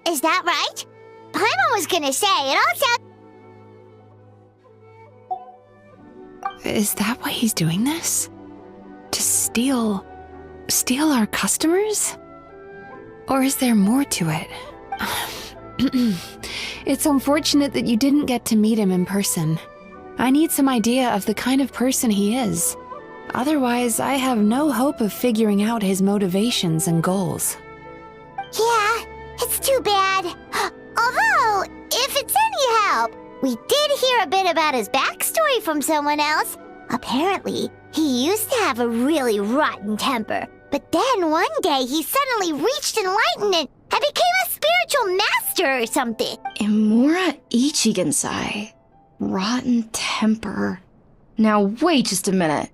Is that right? Paimon was gonna say, it all sounds... Is that why he's doing this? To steal our customers? Or is there more to it? It's unfortunate that you didn't get to meet him in person. I need some idea of the kind of person he is. Otherwise, I have no hope of figuring out his motivations and goals. Yeah, it's too bad. Although, if it's any help, we did hear a bit about his backstory from someone else. Apparently, he used to have a really rotten temper. But then one day he suddenly reached enlightenment and became a spiritual master or something. Emura Ichigensai. Rotten temper. Now wait just a minute.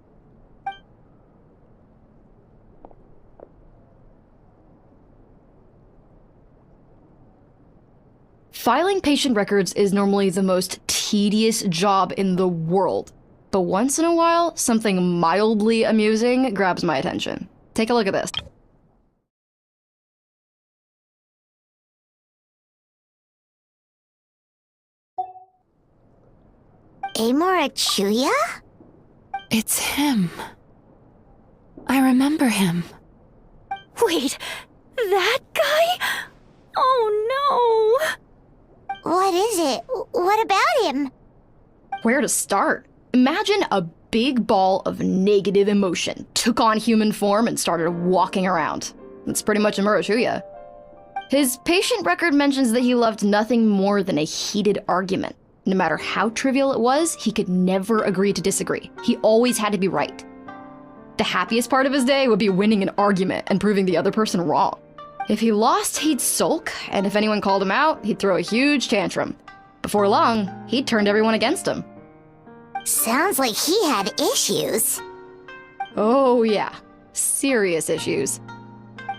Filing patient records is normally the most tedious job in the world. But once in a while, something mildly amusing grabs my attention. Take a look at this. Amora Chuya? It's him. I remember him. Wait, that guy? Oh no! What is it? What about him? Where to start? Imagine a big ball of negative emotion took on human form and started walking around. That's pretty much Amora Chuya. His patient record mentions that he loved nothing more than a heated argument. No matter how trivial it was, he could never agree to disagree. He always had to be right. The happiest part of his day would be winning an argument and proving the other person wrong. If he lost, he'd sulk, and if anyone called him out, he'd throw a huge tantrum. Before long, he'd turned everyone against him. Sounds like he had issues. Oh yeah, serious issues.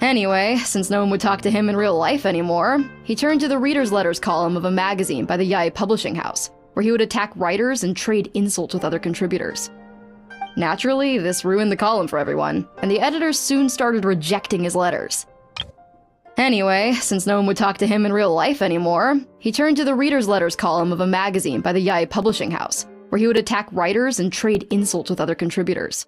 Anyway, since no one would talk to him in real life anymore, he turned to the reader's letters column of a magazine by the Yae Publishing House, where he would attack writers and trade insults with other contributors. Naturally, this ruined the column for everyone, and the editors soon started rejecting his letters. Anyway, since no one would talk to him in real life anymore, he turned to the reader's letters column of a magazine by the Yae Publishing House, where he would attack writers and trade insults with other contributors.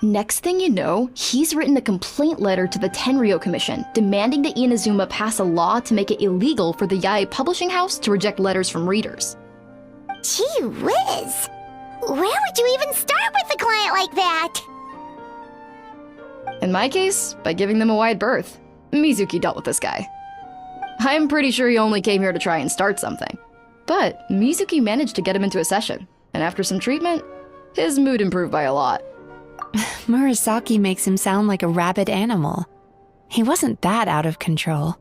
Next thing you know, he's written a complaint letter to the Tenryou Commission, demanding that Inazuma pass a law to make it illegal for the Yae Publishing House to reject letters from readers. Gee whiz! Where would you even start with a client like that? In my case, by giving them a wide berth. Mizuki dealt with this guy. I'm pretty sure he only came here to try and start something. But Mizuki managed to get him into a session, and after some treatment, his mood improved by a lot. Murasaki makes him sound like a rabid animal. He wasn't that out of control.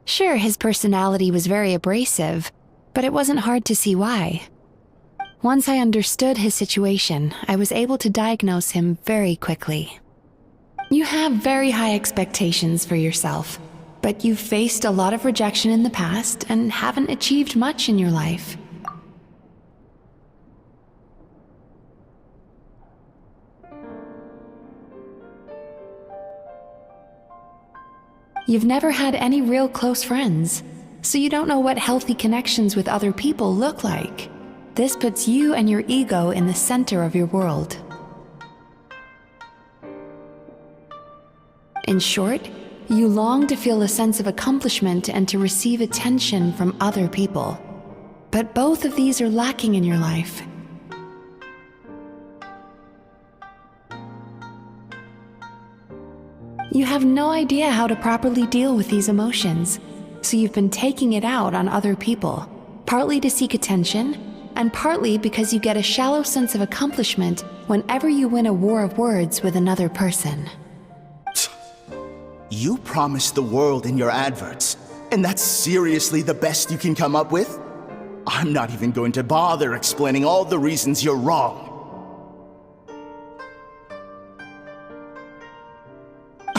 Sure, his personality was very abrasive, but it wasn't hard to see why. Once I understood his situation, I was able to diagnose him very quickly. You have very high expectations for yourself, but you've faced a lot of rejection in the past and haven't achieved much in your life. You've never had any real close friends, so you don't know what healthy connections with other people look like. This puts you and your ego in the center of your world. In short, you long to feel a sense of accomplishment and to receive attention from other people. But both of these are lacking in your life. You have no idea how to properly deal with these emotions, so you've been taking it out on other people, partly to seek attention, and partly because you get a shallow sense of accomplishment whenever you win a war of words with another person. You promised the world in your adverts, and that's seriously the best you can come up with? I'm not even going to bother explaining all the reasons you're wrong.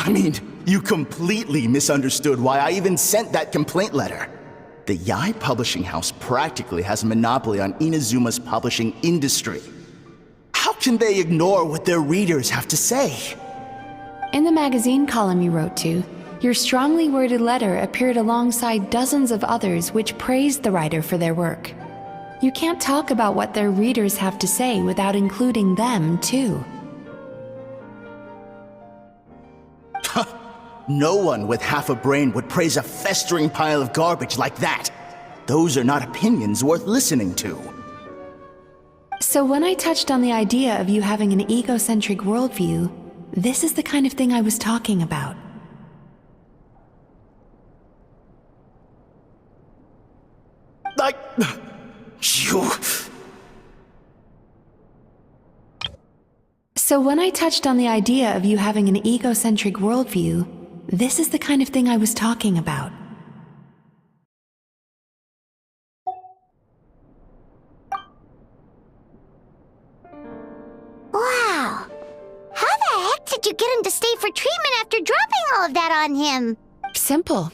I mean, you completely misunderstood why I even sent that complaint letter. The Yae Publishing House practically has a monopoly on Inazuma's publishing industry. How can they ignore what their readers have to say? In the magazine column you wrote to, your strongly worded letter appeared alongside dozens of others which praised the writer for their work. You can't talk about what their readers have to say without including them, too. No one with half a brain would praise a festering pile of garbage like that. Those are not opinions worth listening to. So when I touched on the idea of you having an egocentric worldview, this is the kind of thing I was talking about. You So when I touched on the idea of you having an egocentric worldview, this is the kind of thing I was talking about. Wow. How the heck did you get him to stay for treatment after dropping all of that on him? Simple.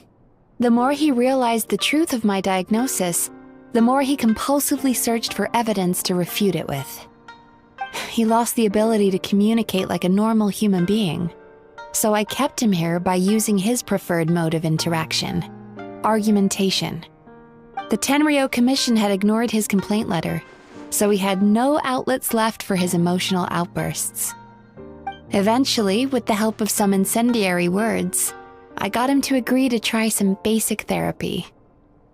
The more he realized the truth of my diagnosis, the more he compulsively searched for evidence to refute it with. He lost the ability to communicate like a normal human being. So I kept him here by using his preferred mode of interaction: argumentation. The Tenryou Commission had ignored his complaint letter, so he had no outlets left for his emotional outbursts. Eventually, with the help of some incendiary words, I got him to agree to try some basic therapy.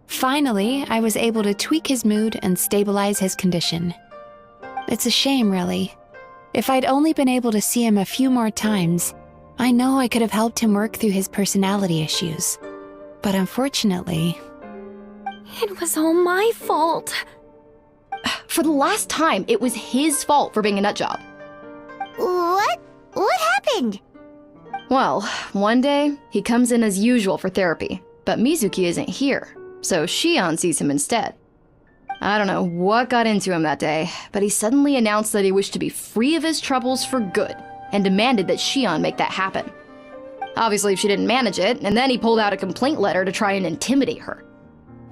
Finally, I was able to tweak his mood and stabilize his condition. It's a shame, really. If I'd only been able to see him a few more times, I know I could have helped him work through his personality issues. But unfortunately... It was all my fault. For the last time, it was his fault for being a nutjob. What? What happened? Well, one day, he comes in as usual for therapy, but Mizuki isn't here, so Shion sees him instead. I don't know what got into him that day, but he suddenly announced that he wished to be free of his troubles for good, and demanded that Shion make that happen. Obviously, she didn't manage it, and then he pulled out a complaint letter to try and intimidate her.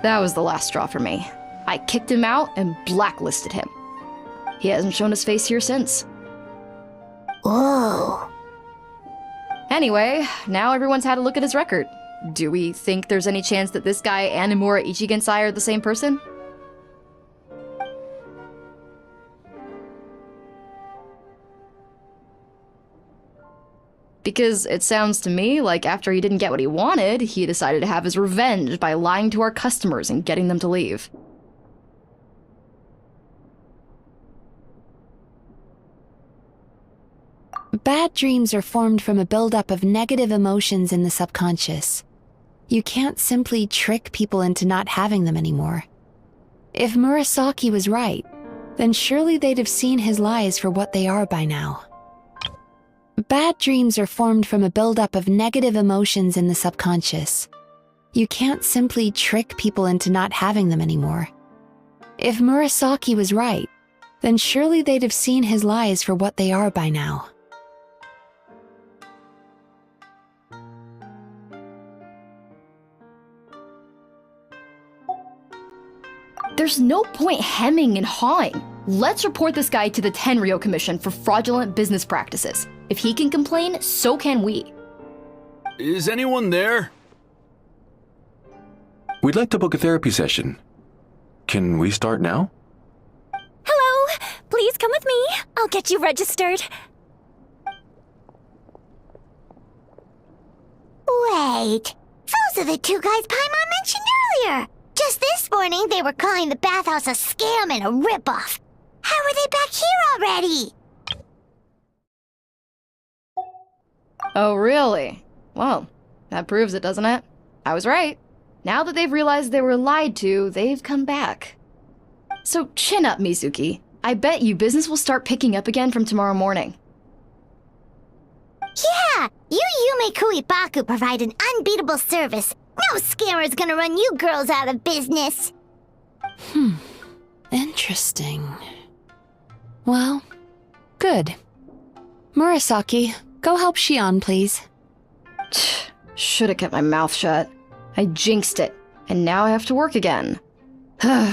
That was the last straw for me. I kicked him out and blacklisted him. He hasn't shown his face here since. Whoa. Anyway, now everyone's had a look at his record. Do we think there's any chance that this guy and Nomura Ichigensai are the same person? Because it sounds to me like after he didn't get what he wanted, he decided to have his revenge by lying to our customers and getting them to leave. Bad dreams are formed from a buildup of negative emotions in the subconscious. You can't simply trick people into not having them anymore. If Murasaki was right, then surely they'd have seen his lies for what they are by now. Bad dreams are formed from a buildup of negative emotions in the subconscious. You can't simply trick people into not having them anymore. If Murasaki was right, then surely they'd have seen his lies for what they are by now. There's no point hemming and hawing. Let's report this guy to the Tenryou Commission for fraudulent business practices. If he can complain, so can we. Is anyone there? We'd like to book a therapy session. Can we start now? Hello! Please come with me. I'll get you registered. Wait. Those are the two guys Paimon mentioned earlier. Just this morning, they were calling the bathhouse a scam and a ripoff. How are they back here already? Oh, really? Well, that proves it, doesn't it? I was right. Now that they've realized they were lied to, they've come back. So chin up, Mizuki. I bet you business will start picking up again from tomorrow morning. Yeah! You Yume Kuibaku provide an unbeatable service. No scammer's gonna run you girls out of business. Interesting. Well, good. Murasaki, go help Shion, please. Should've kept my mouth shut. I jinxed it, and now I have to work again. Now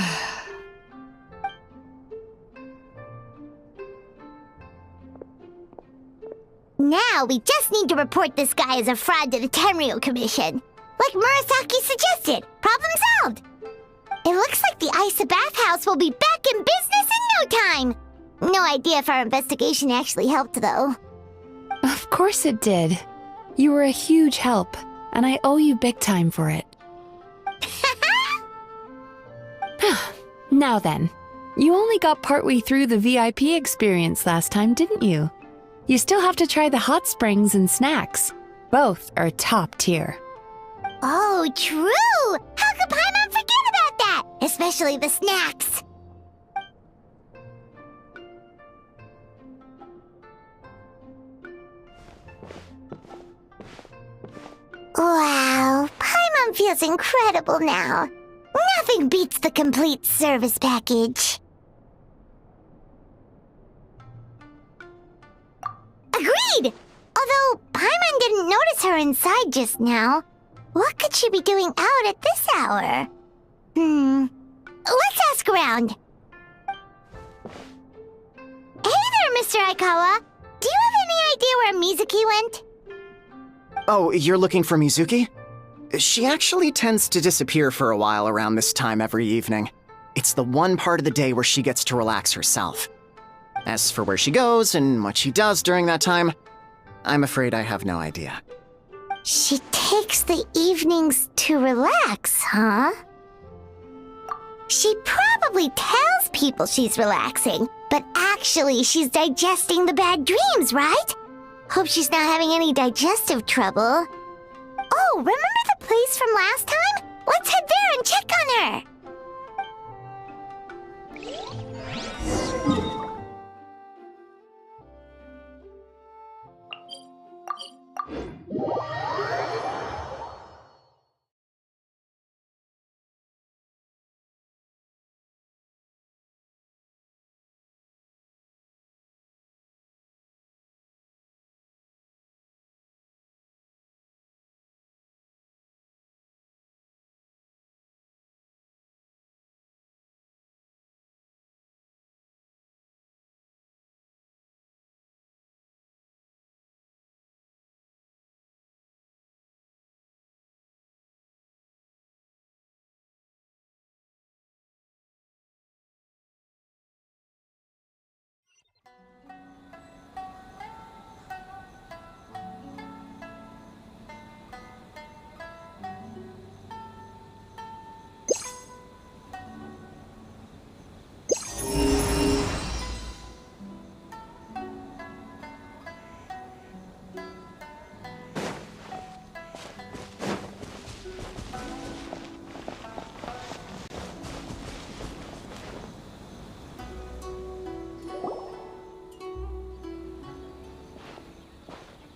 we just need to report this guy as a fraud to the Tenryou Commission. Like Murasaki suggested. Problem solved. It looks like the Isa bathhouse will be back in business in no time. No idea if our investigation actually helped, though. Of course it did. You were a huge help, and I owe you big time for it. Now then, you only got partway through the VIP experience last time, didn't you? You still have to try the hot springs and snacks. Both are top tier. Oh, true! How could Paimon forget about that? Especially the snacks. Wow, Paimon feels incredible now. Nothing beats the complete service package. Agreed! Although Paimon didn't notice her inside just now. What could she be doing out at this hour? Let's ask around. Hey there, Mr. Aikawa. Do you have any idea where Mizuki went? Oh, you're looking for Mizuki? She actually tends to disappear for a while around this time every evening. It's the one part of the day where she gets to relax herself. As for where she goes and what she does during that time, I'm afraid I have no idea. She takes the evenings to relax, huh? She probably tells people she's relaxing, but actually she's digesting the bad dreams, right? Hope she's not having any digestive trouble. Oh, remember the place from last time? Let's head there and check on her!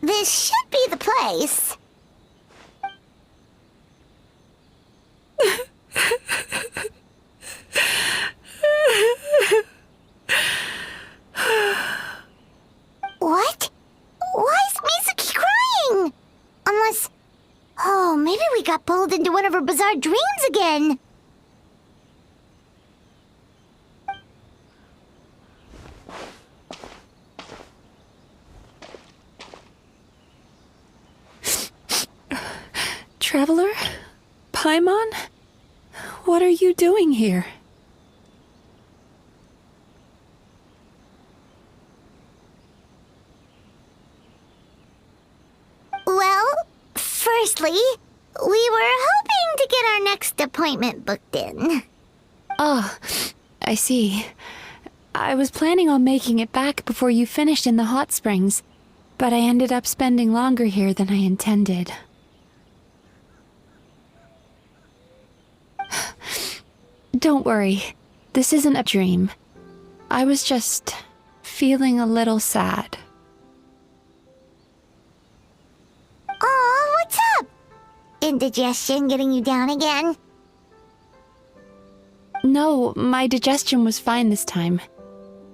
This should be the place. What? Why is Mizuki crying? Unless... Oh, maybe we got pulled into one of her bizarre dreams again. Traveler? Paimon? What are you doing here? Well, firstly, we were hoping to get our next appointment booked in. Oh, I see. I was planning on making it back before you finished in the hot springs, but I ended up spending longer here than I intended. Don't worry, this isn't a dream. I was just feeling a little sad. Aw, what's up? Indigestion getting you down again? No, my digestion was fine this time.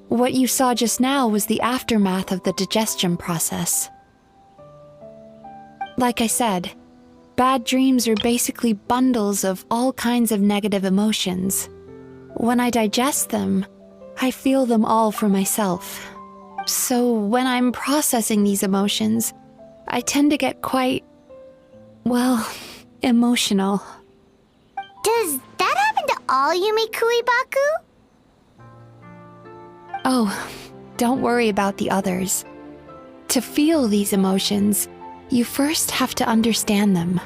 What you saw just now was the aftermath of the digestion process. Like I said, bad dreams are basically bundles of all kinds of negative emotions. When I digest them, I feel them all for myself. So when I'm processing these emotions, I tend to get quite, well, emotional. Does that happen to all Yumikui Baku? Oh, don't worry about the others. To feel these emotions, you first have to understand them.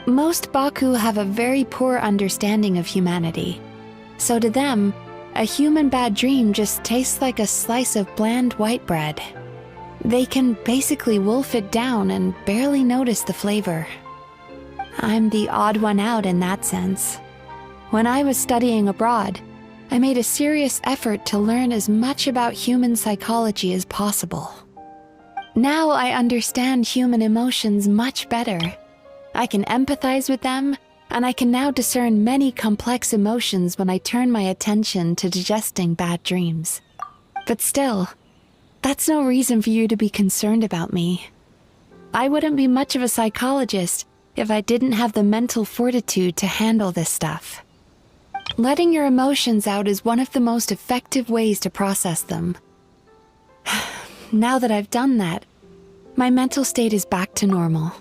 Most Baku have a very poor understanding of humanity. So to them, a human bad dream just tastes like a slice of bland white bread. They can basically wolf it down and barely notice the flavor. I'm the odd one out in that sense. When I was studying abroad, I made a serious effort to learn as much about human psychology as possible. Now I understand human emotions much better, I can empathize with them, and I can now discern many complex emotions when I turn my attention to digesting bad dreams. But still, that's no reason for you to be concerned about me. I wouldn't be much of a psychologist if I didn't have the mental fortitude to handle this stuff. Letting your emotions out is one of the most effective ways to process them. Now that I've done that, my mental state is back to normal.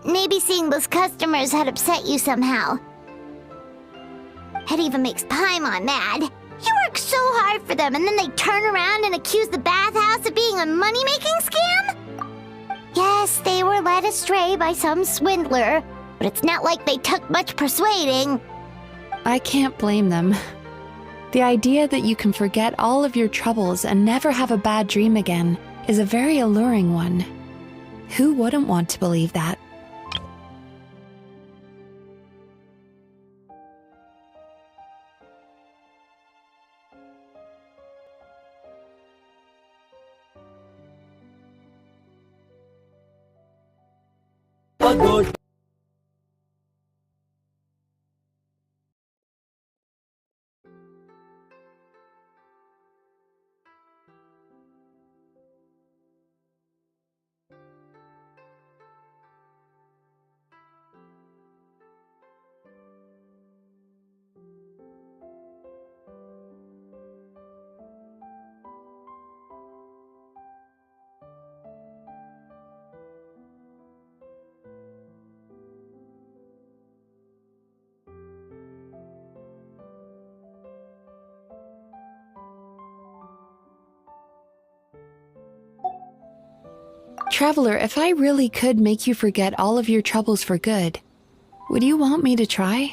Maybe seeing those customers had upset you somehow. It even makes Paimon mad. You work so hard for them and then they turn around and accuse the bathhouse of being a money-making scam? Yes, they were led astray by some swindler, but it's not like they took much persuading. I can't blame them. The idea that you can forget all of your troubles and never have a bad dream again is a very alluring one. Who wouldn't want to believe that? Traveler, if I really could make you forget all of your troubles for good, would you want me to try?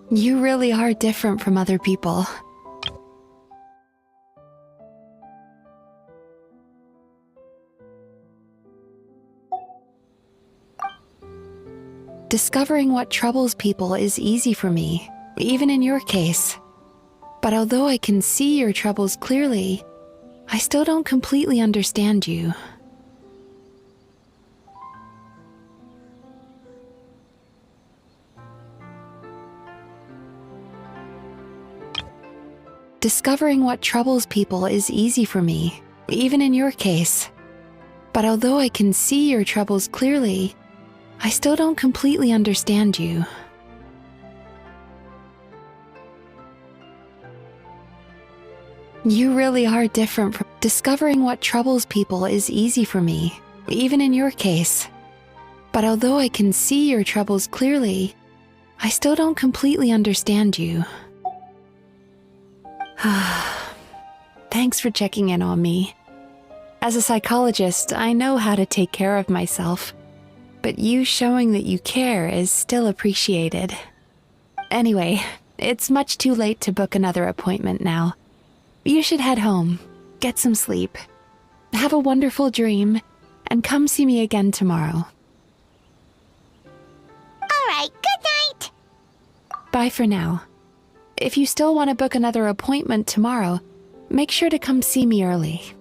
You really are different from other people. Discovering what troubles people is easy for me, even in your case. But although I can see your troubles clearly, I still don't completely understand you. Discovering what troubles people is easy for me, even in your case. But although I can see your troubles clearly, I still don't completely understand you. You really are different from... Discovering what troubles people is easy for me, even in your case. But although I can see your troubles clearly, I still don't completely understand you. Thanks for checking in on me. As a psychologist, I know how to take care of myself, but you showing that you care is still appreciated. Anyway, it's much too late to book another appointment now. You should head home, get some sleep, have a wonderful dream, and come see me again tomorrow. Alright, good night! Bye for now. If you still want to book another appointment tomorrow, make sure to come see me early.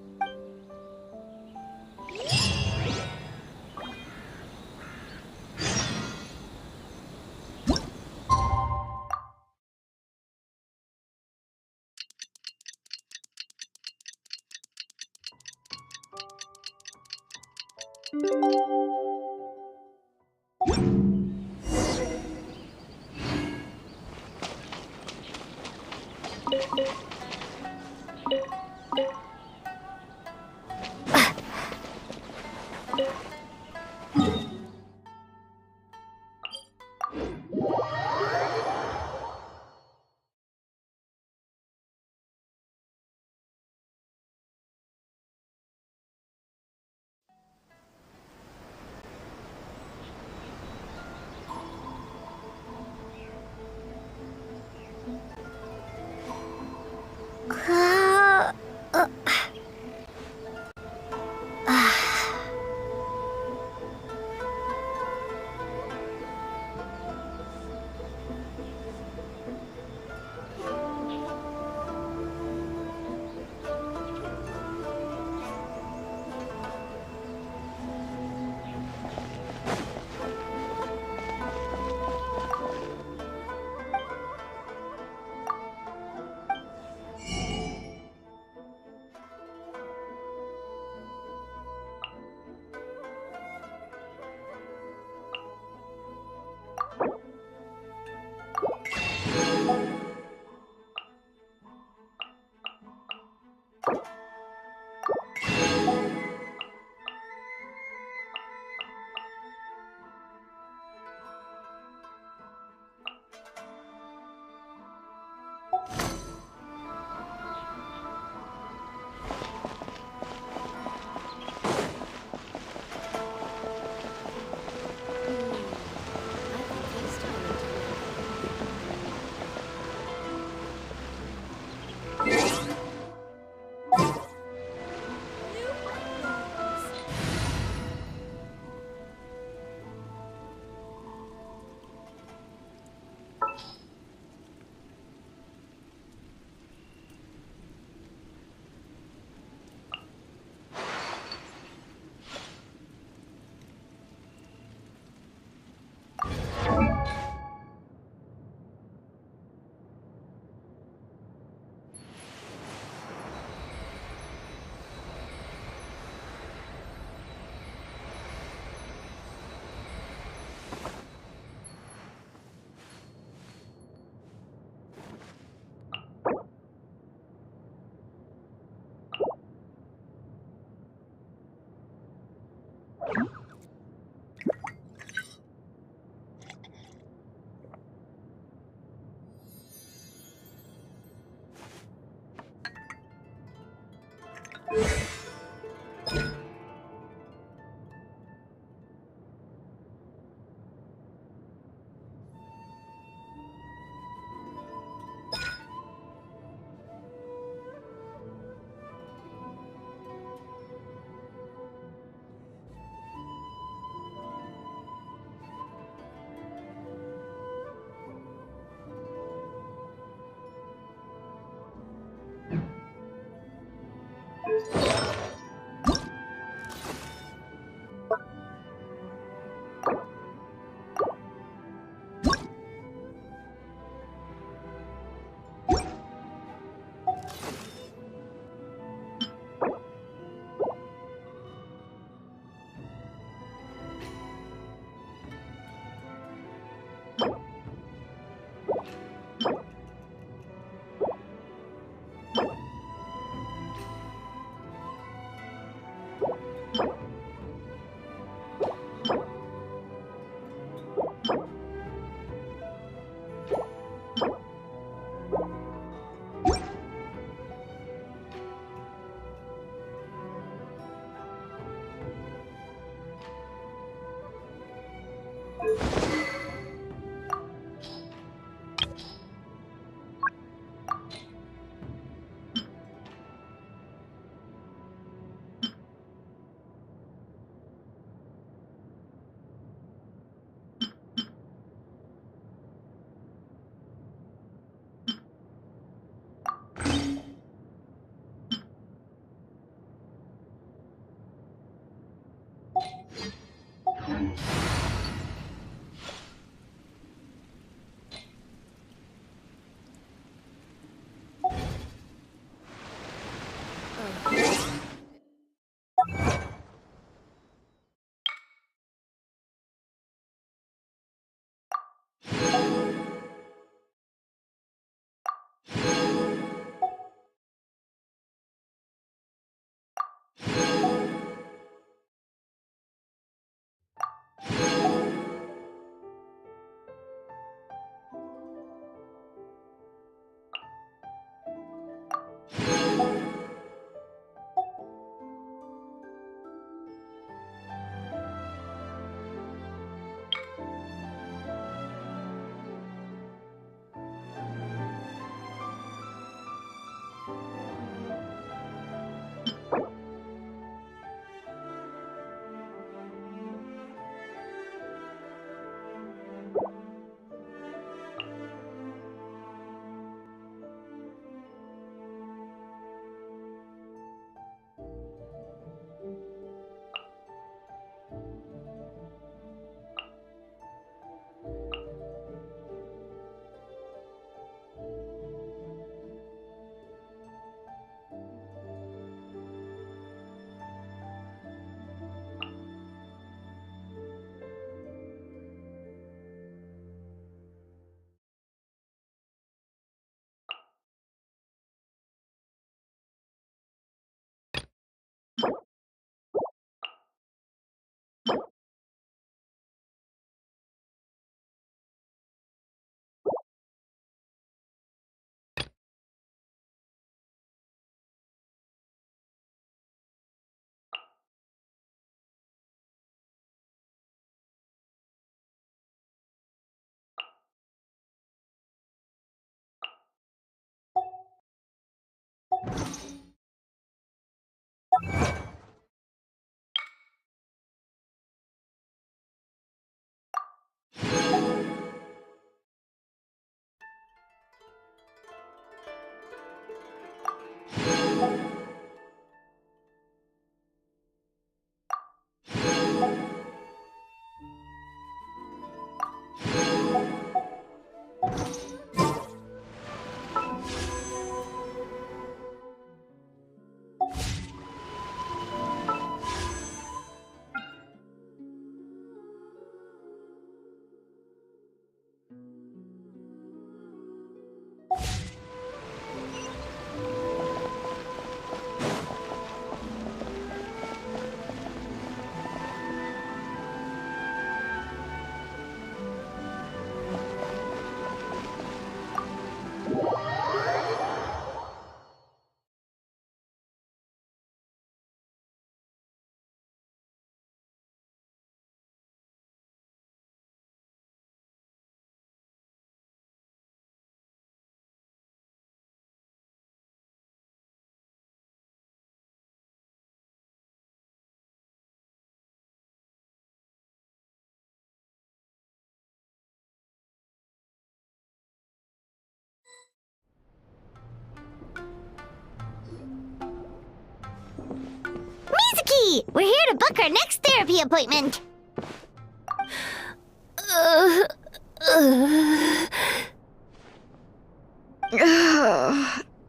Mizuki! We're here to book our next therapy appointment.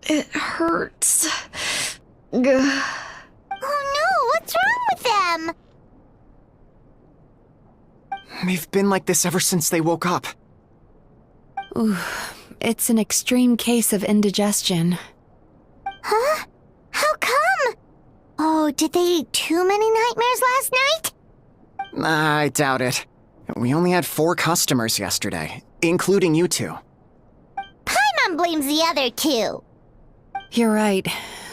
It hurts. Oh no, what's wrong with them? They've been like this ever since they woke up. Ooh, it's an extreme case of indigestion. Huh? How come? Oh, did they eat too many nightmares last night? I doubt it. We only had 4 customers yesterday, including you two. Paimon blames the other 2. You're right.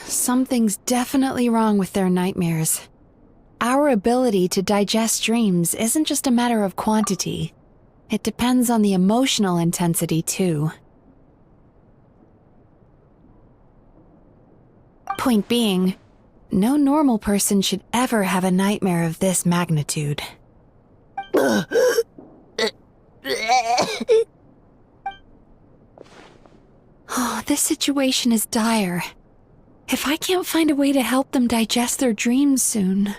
Something's definitely wrong with their nightmares. Our ability to digest dreams isn't just a matter of quantity. It depends on the emotional intensity, too. Point being, no normal person should ever have a nightmare of this magnitude. Oh, this situation is dire. If I can't find a way to help them digest their dreams soon...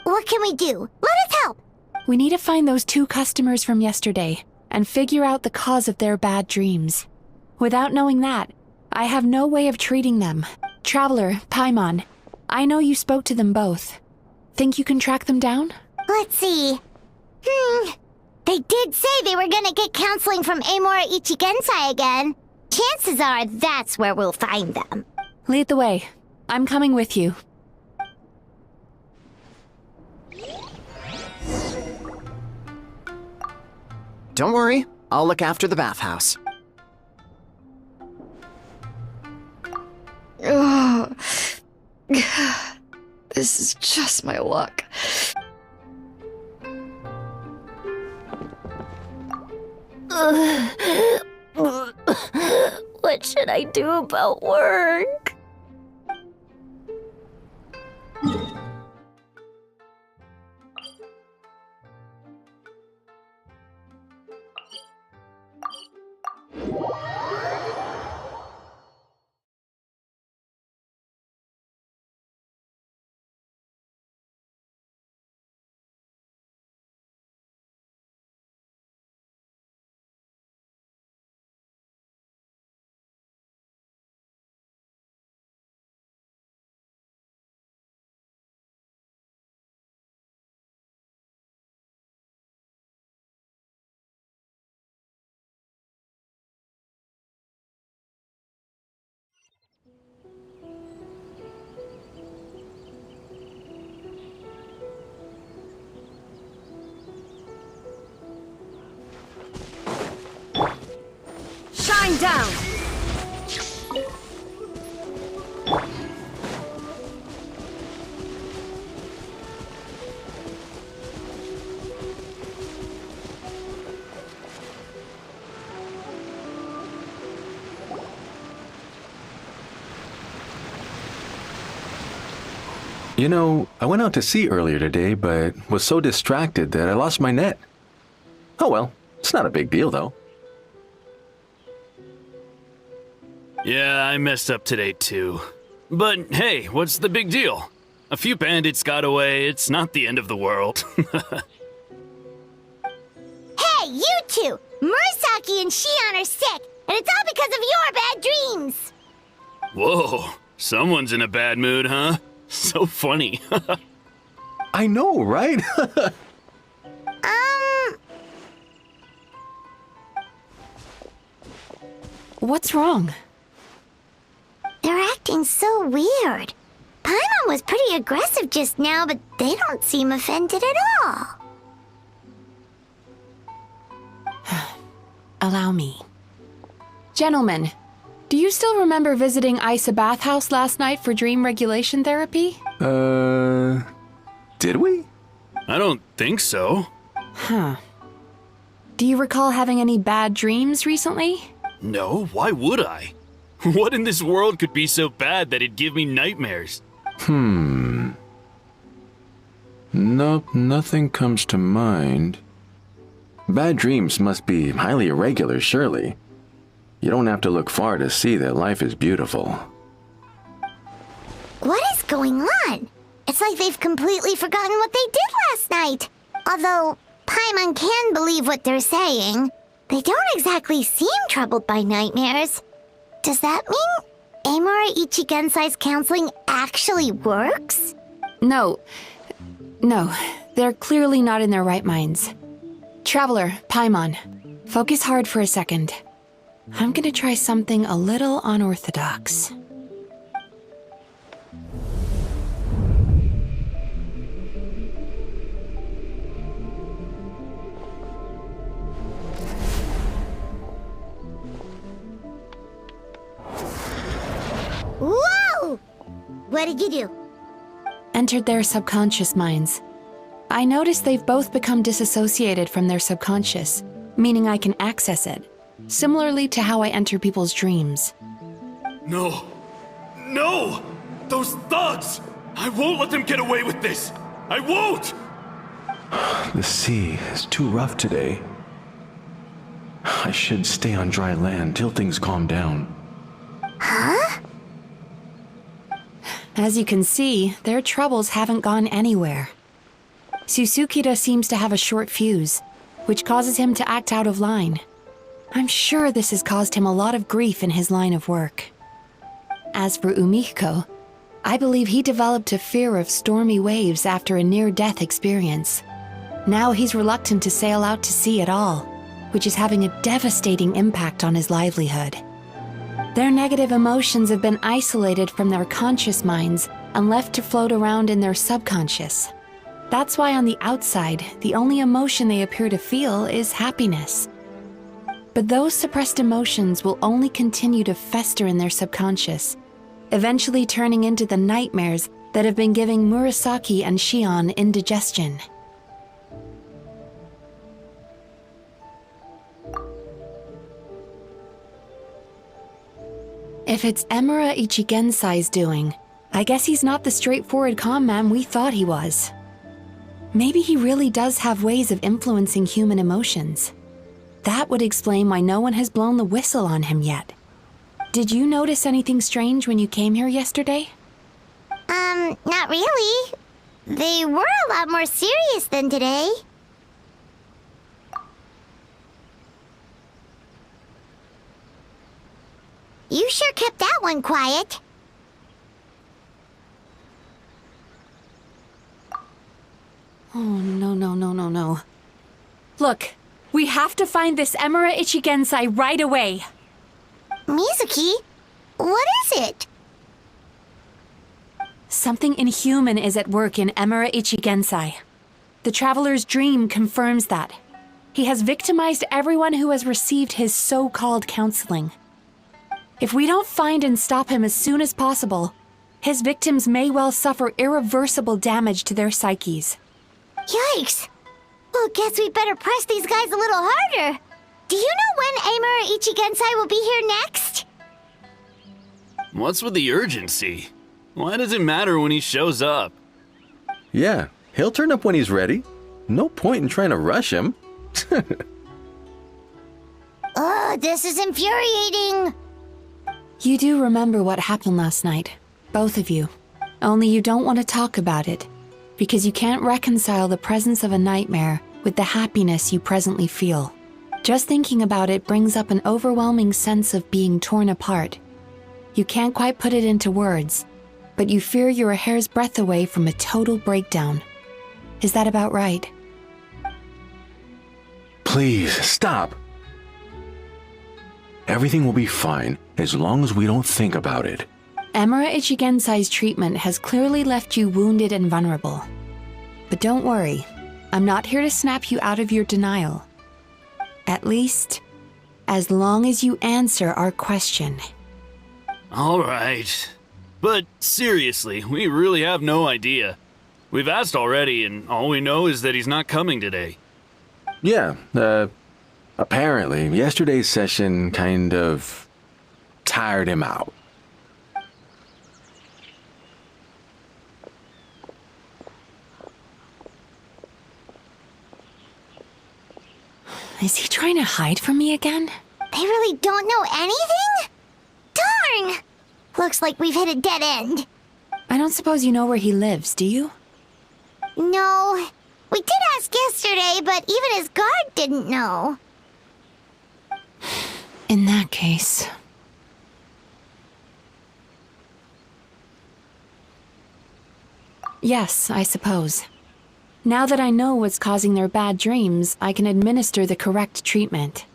What can we do? Let us help! We need to find those 2 customers from yesterday and figure out the cause of their bad dreams. Without knowing that, I have no way of treating them. Traveler, Paimon, I know you spoke to them both. Think you can track them down? Let's see. They did say they were gonna get counseling from Amora Ichigensai again. Chances are that's where we'll find them. Lead the way. I'm coming with you. Don't worry, I'll look after the bathhouse. Ugh. This is just my luck. What should I do about work? Shine down! You know, I went out to sea earlier today, but was so distracted that I lost my net. Oh well, it's not a big deal though. Yeah, I messed up today too. But hey, what's the big deal? A few bandits got away, it's not the end of the world. Hey, you two! Murasaki and Shion are sick, and it's all because of your bad dreams! Whoa, someone's in a bad mood, huh? So funny. I know, right? What's wrong? They're acting so weird. Paimon was pretty aggressive just now, but they don't seem offended at all. Allow me. Gentlemen, do you still remember visiting Isa Bathhouse last night for dream regulation therapy? Did we? I don't think so. Huh. Do you recall having any bad dreams recently? No, why would I? What in this world could be so bad that it'd give me nightmares? Nope, nothing comes to mind. Bad dreams must be highly irregular, surely. You don't have to look far to see that life is beautiful. What is going on? It's like they've completely forgotten what they did last night. Although Paimon can believe what they're saying, they don't exactly seem troubled by nightmares. Does that mean Amora Ichigensai's counseling actually works? No, they're clearly not in their right minds. Traveler, Paimon, focus hard for a second. I'm gonna try something a little unorthodox. Whoa! What did you do? Entered their subconscious minds. I noticed they've both become disassociated from their subconscious, meaning I can access it, similarly to how I enter people's dreams. No! No! Those thugs! I won't let them get away with this! I won't! The sea is too rough today. I should stay on dry land till things calm down. Huh? As you can see, their troubles haven't gone anywhere. Susukida seems to have a short fuse, which causes him to act out of line. I'm sure this has caused him a lot of grief in his line of work. As for Umiko, I believe he developed a fear of stormy waves after a near-death experience. Now he's reluctant to sail out to sea at all, which is having a devastating impact on his livelihood. Their negative emotions have been isolated from their conscious minds and left to float around in their subconscious. That's why on the outside, the only emotion they appear to feel is happiness. But those suppressed emotions will only continue to fester in their subconscious, eventually turning into the nightmares that have been giving Murasaki and Shion indigestion. If it's Emura Ichigensai's doing, I guess he's not the straightforward calm man we thought he was. Maybe he really does have ways of influencing human emotions. That would explain why no one has blown the whistle on him yet. Did you notice anything strange when you came here yesterday? Not really. They were a lot more serious than today. You sure kept that one quiet. Oh, no. Look, we have to find this Emura Ichigensai right away. Mizuki, what is it? Something inhuman is at work in Emura Ichigensai. The Traveler's dream confirms that. He has victimized everyone who has received his so-called counseling. If we don't find and stop him as soon as possible, his victims may well suffer irreversible damage to their psyches. Yikes! Well, guess we better press these guys a little harder. Do you know when Emura Ichigensai will be here next? What's with the urgency? Why does it matter when he shows up? Yeah, he'll turn up when he's ready. No point in trying to rush him. Ugh, this is infuriating. You do remember what happened last night, both of you. Only you don't want to talk about it, because you can't reconcile the presence of a nightmare with the happiness you presently feel. Just thinking about it brings up an overwhelming sense of being torn apart. You can't quite put it into words, but you fear you're a hair's breadth away from a total breakdown. Is that about right? Please, stop. Everything will be fine as long as we don't think about it. Emura Ichigensai's treatment has clearly left you wounded and vulnerable. But don't worry, I'm not here to snap you out of your denial. At least, as long as you answer our question. All right. But seriously, we really have no idea. We've asked already, and all we know is that he's not coming today. Yeah, apparently, yesterday's session kind of tired him out. Is he trying to hide from me again? They really don't know anything? Darn! Looks like we've hit a dead end. I don't suppose you know where he lives, do you? No. We did ask yesterday, but even his guard didn't know. In that case... Yes, I suppose. Now that I know what's causing their bad dreams, I can administer the correct treatment.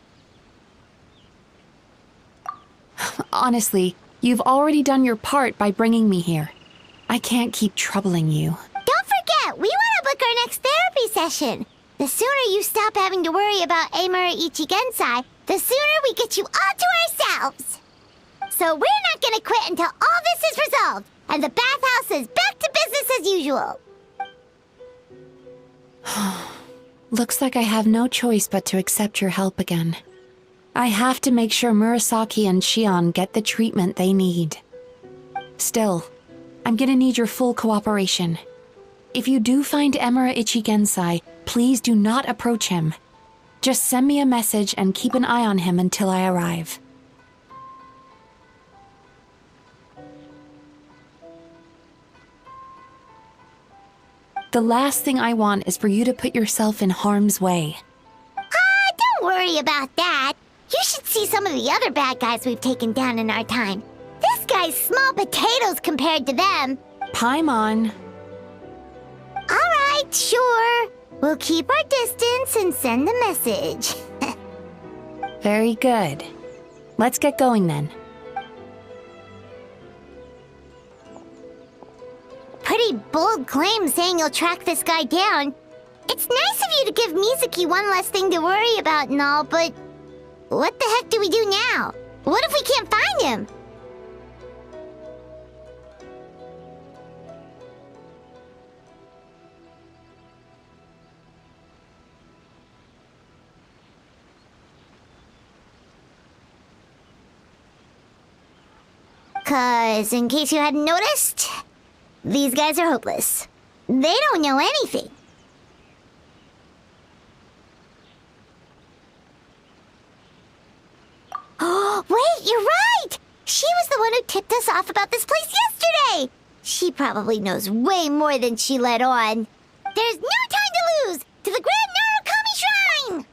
Honestly, you've already done your part by bringing me here. I can't keep troubling you. Don't forget, we want to book our next therapy session. The sooner you stop having to worry about Emura Ichigensai, the sooner we get you all to ourselves. So we're not going to quit until all this is resolved, and the bathhouse is back to business as usual. Looks like I have no choice but to accept your help again. I have to make sure Murasaki and Shion get the treatment they need. Still, I'm gonna need your full cooperation. If you do find Emura Ichigensai, please do not approach him. Just send me a message and keep an eye on him until I arrive. The last thing I want is for you to put yourself in harm's way. Don't worry about that. You should see some of the other bad guys we've taken down in our time. This guy's small potatoes compared to them. Paimon. Alright, sure. We'll keep our distance and send a message. Very good. Let's get going then. Pretty bold claim saying you'll track this guy down. It's nice of you to give Mizuki one less thing to worry about and all, but what the heck do we do now? What if we can't find him? Cause, in case you hadn't noticed, these guys are hopeless. They don't know anything. Oh, wait, you're right! She was the one who tipped us off about this place yesterday! She probably knows way more than she let on. There's no time to lose! To the Grand Narukami Shrine!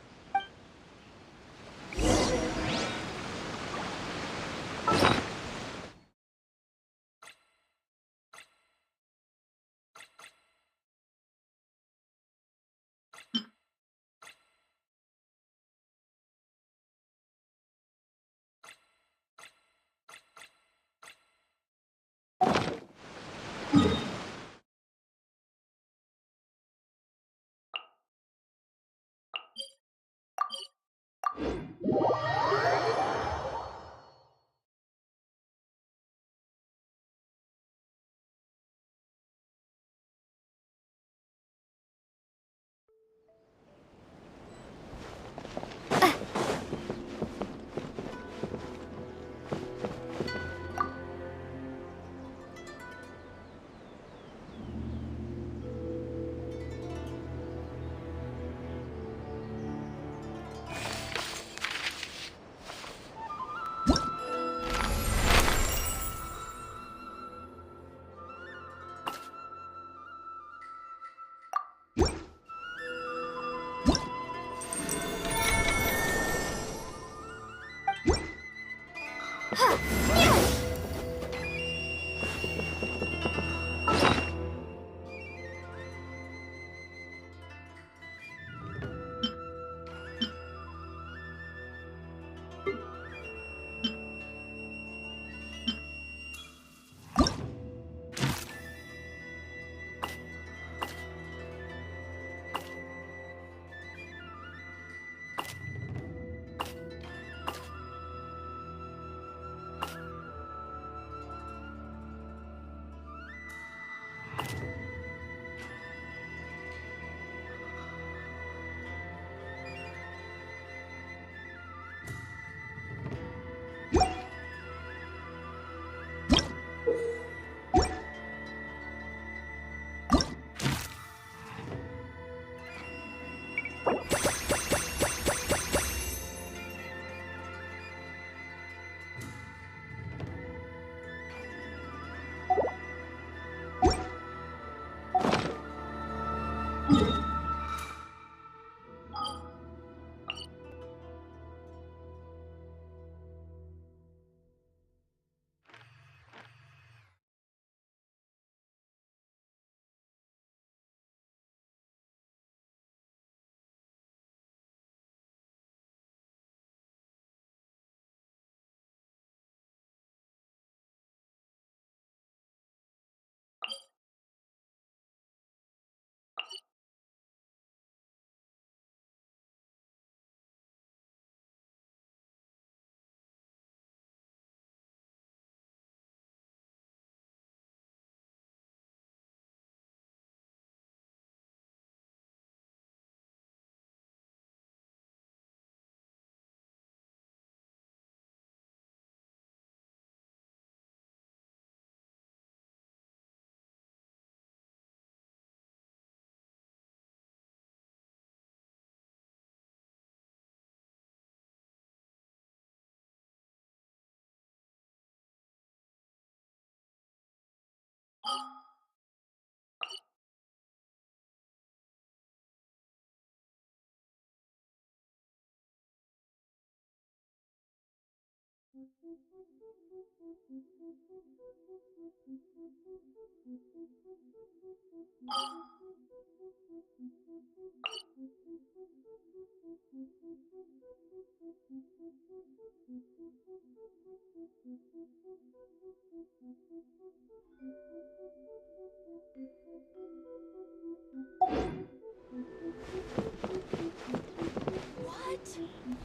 What?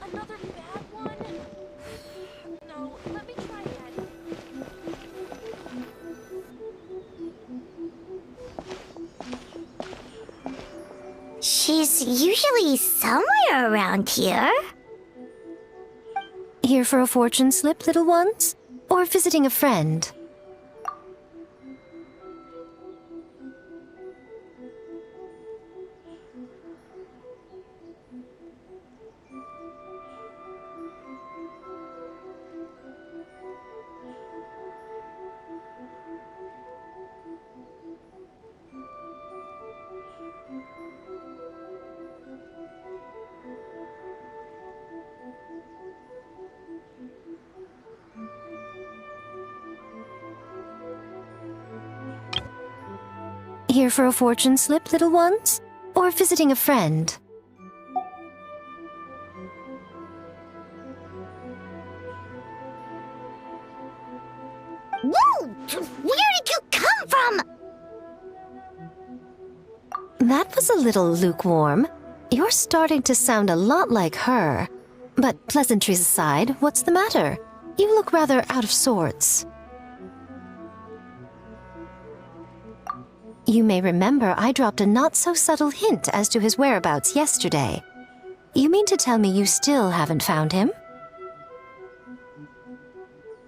Another bad one? No, let me try again. She's usually somewhere around here. Here for a fortune slip, little ones? Or visiting a friend? Here for a fortune slip, little ones? Or visiting a friend? Whoa! Where did you come from? That was a little lukewarm. You're starting to sound a lot like her. But pleasantries aside, what's the matter? You look rather out of sorts. You may remember I dropped a not-so-subtle hint as to his whereabouts yesterday. You mean to tell me you still haven't found him?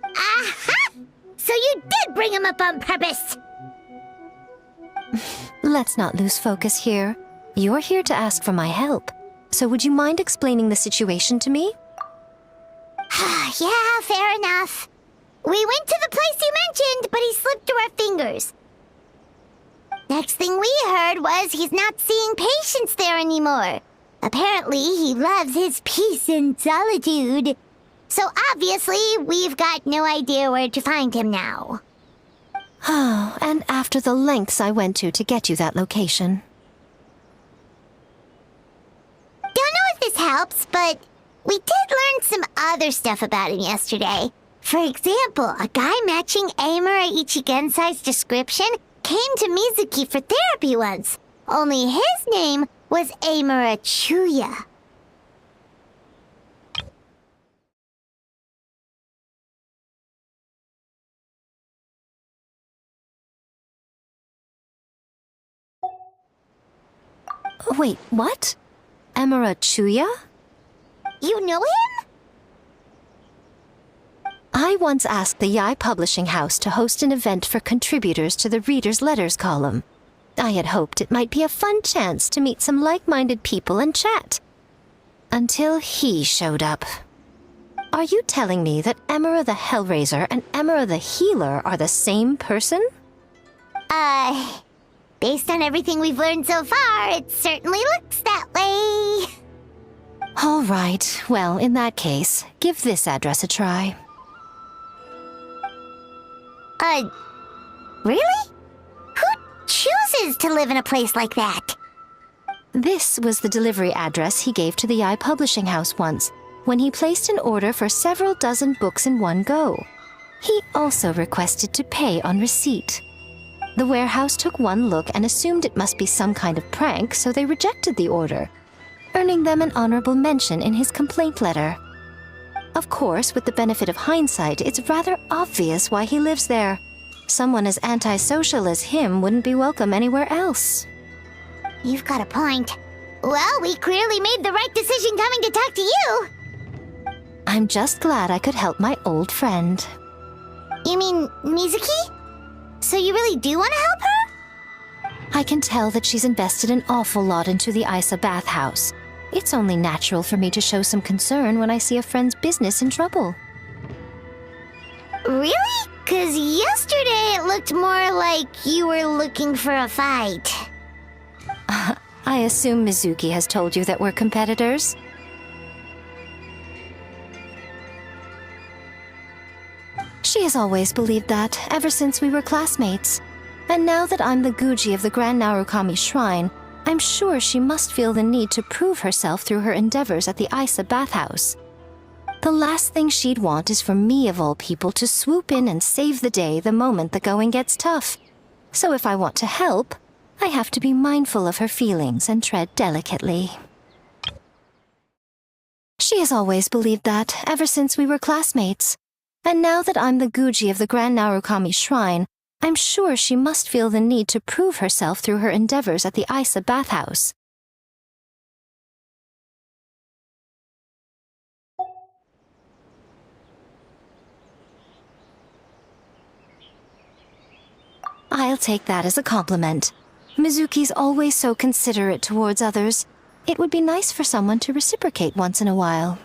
Aha! So you did bring him up on purpose! Let's not lose focus here. You're here to ask for my help. So would you mind explaining the situation to me? Yeah, fair enough. We went to the place you mentioned, but he slipped through our fingers. Next thing we heard was he's not seeing patients there anymore. Apparently, he loves his peace and solitude. So obviously, we've got no idea where to find him now. Oh, and after the lengths I went to get you that location. Don't know if this helps, but we did learn some other stuff about him yesterday. For example, a guy matching Amura Ichigensai's description came to Mizuki for therapy once. Only his name was Amura Chuya. Wait, what? Amura Chuya? You know him? I once asked the Yae Publishing House to host an event for contributors to the Reader's Letters column. I had hoped it might be a fun chance to meet some like-minded people and chat. Until he showed up. Are you telling me that Amura the Hellraiser and Amura the Healer are the same person? Based on everything we've learned so far, it certainly looks that way. All right, well, in that case, give this address a try. Really? Who chooses to live in a place like that? This was the delivery address he gave to the Yae Publishing House once, when he placed an order for several dozen books in one go. He also requested to pay on receipt. The warehouse took one look and assumed it must be some kind of prank, so they rejected the order, earning them an honorable mention in his complaint letter. Of course, with the benefit of hindsight, it's rather obvious why he lives there. Someone as antisocial as him wouldn't be welcome anywhere else. You've got a point. Well, we clearly made the right decision coming to talk to you. I'm just glad I could help my old friend. You mean Mizuki? So you really do want to help her? I can tell that she's invested an awful lot into the Isa bathhouse. It's only natural for me to show some concern when I see a friend's business in trouble. Really? 'Cause yesterday it looked more like you were looking for a fight. I assume Mizuki has told you that we're competitors? has always believed that, ever since we were classmates. And now that I'm the Guji of the Grand Narukami Shrine, I'm sure she must feel the need to prove herself through her endeavors at the Isa bathhouse. The last thing she'd want is for me, of all people, to swoop in and save the day the moment the going gets tough. So if I want to help, I have to be mindful of her feelings and tread delicately. She has always believed that, ever since we were classmates. And now that I'm the Guji of the Grand Narukami Shrine, I'm sure she must feel the need to prove herself through her endeavors at the Isa bathhouse. I'll take that as a compliment. Mizuki's always so considerate towards others. It would be nice for someone to reciprocate once in a while.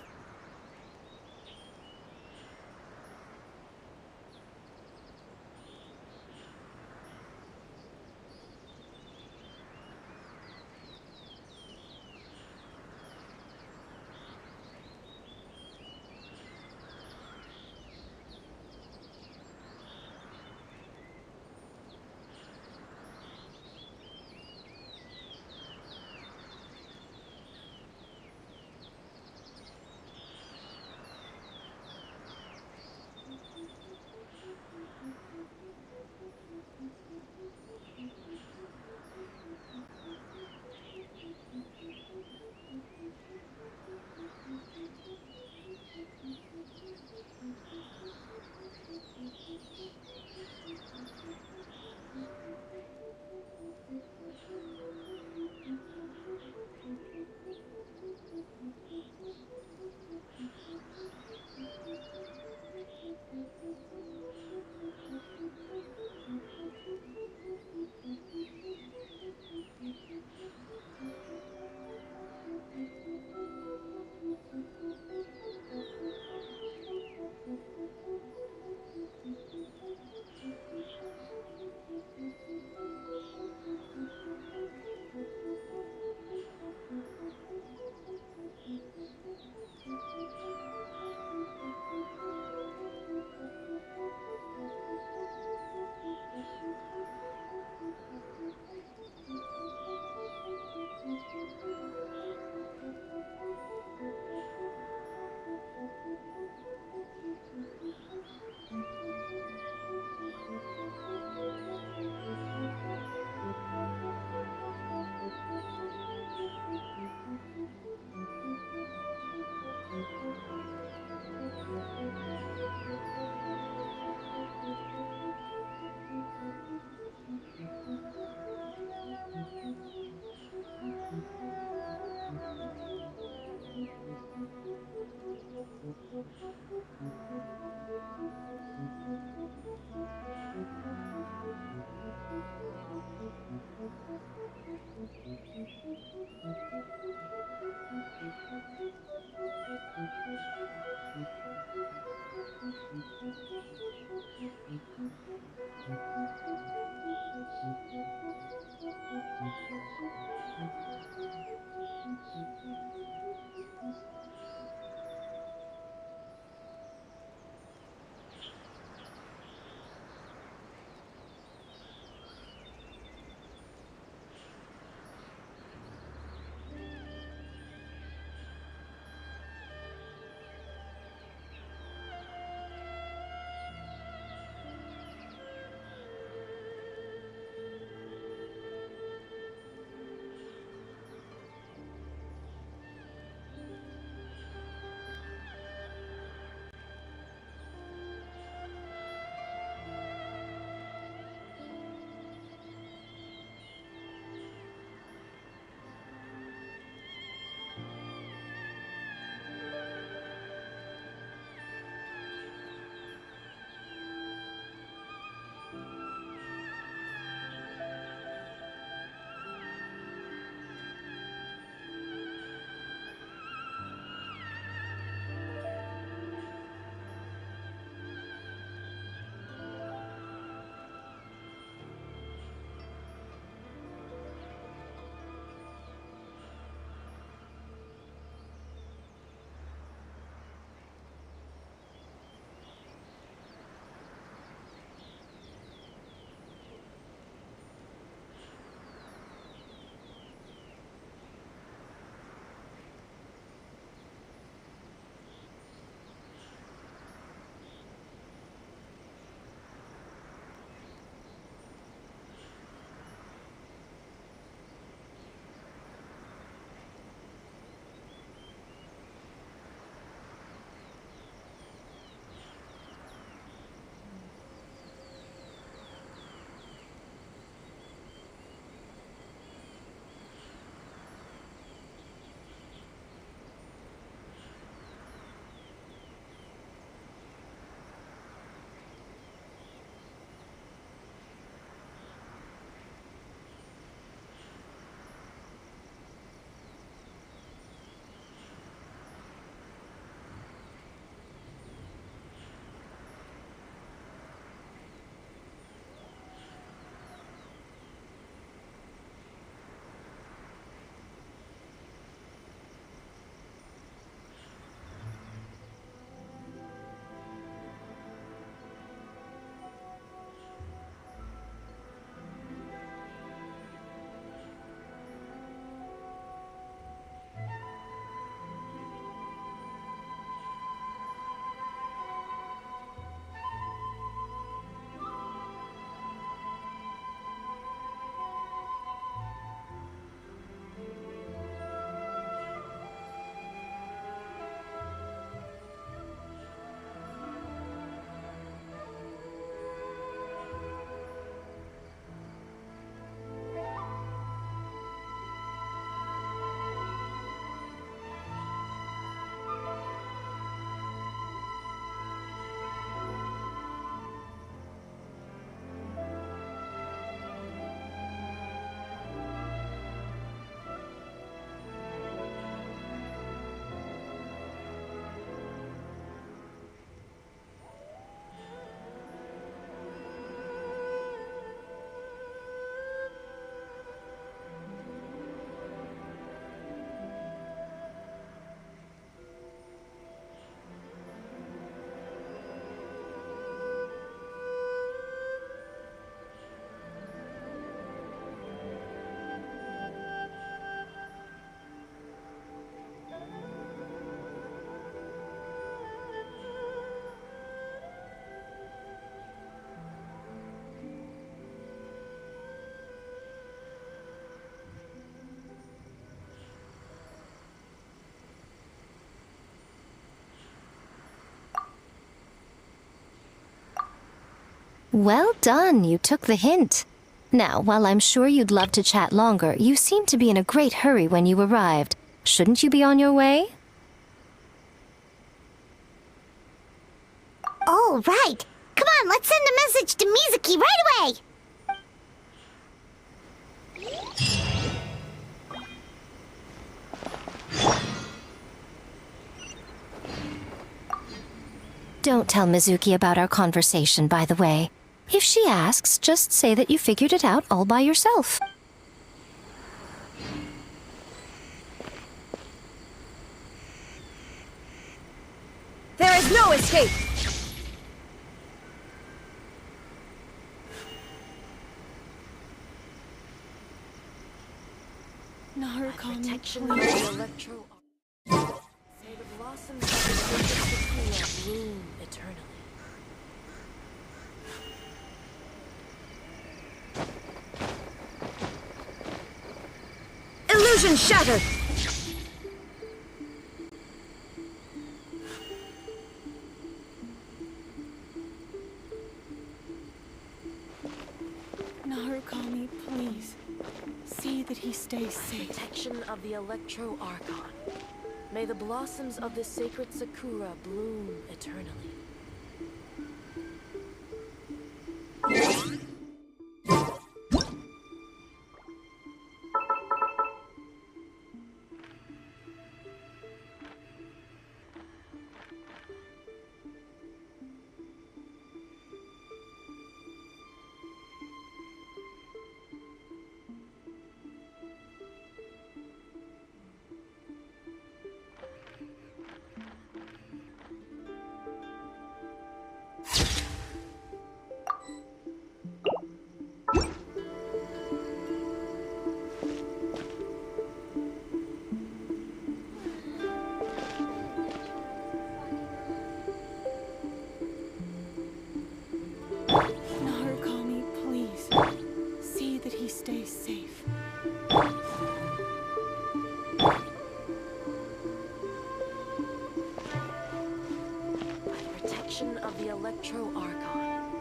Well done, you took the hint. Now, while I'm sure you'd love to chat longer, you seemed to be in a great hurry when you arrived. Shouldn't you be on your way? Oh, right. Come on, let's send a message to Mizuki right away. Don't tell Mizuki about our conversation, by the way. If she asks, just say that you figured it out all by yourself. There is no escape! Narukami, Protection of the electro... May the blossoms of the sacred sakura bloom eternally. Illusion shattered! Narukami, please. See that he stays safe. Protection of the Electro Archon. May the blossoms of the sacred sakura bloom eternally. Narukami, please. See that he stays safe. By the protection of the Electro Archon,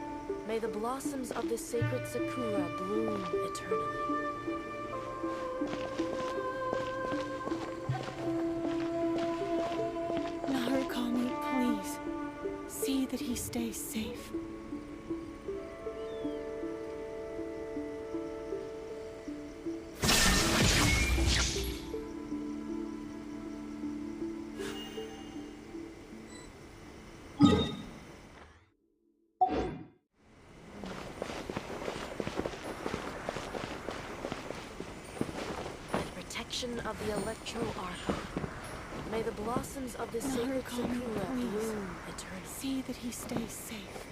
may the blossoms of the sacred sakura bloom eternally. Narukami, please. See that he stays safe. Protection of the Electro Archon. May the blossoms of the sacred Narukami, sakura please. bloom eternally. See that he stays safe.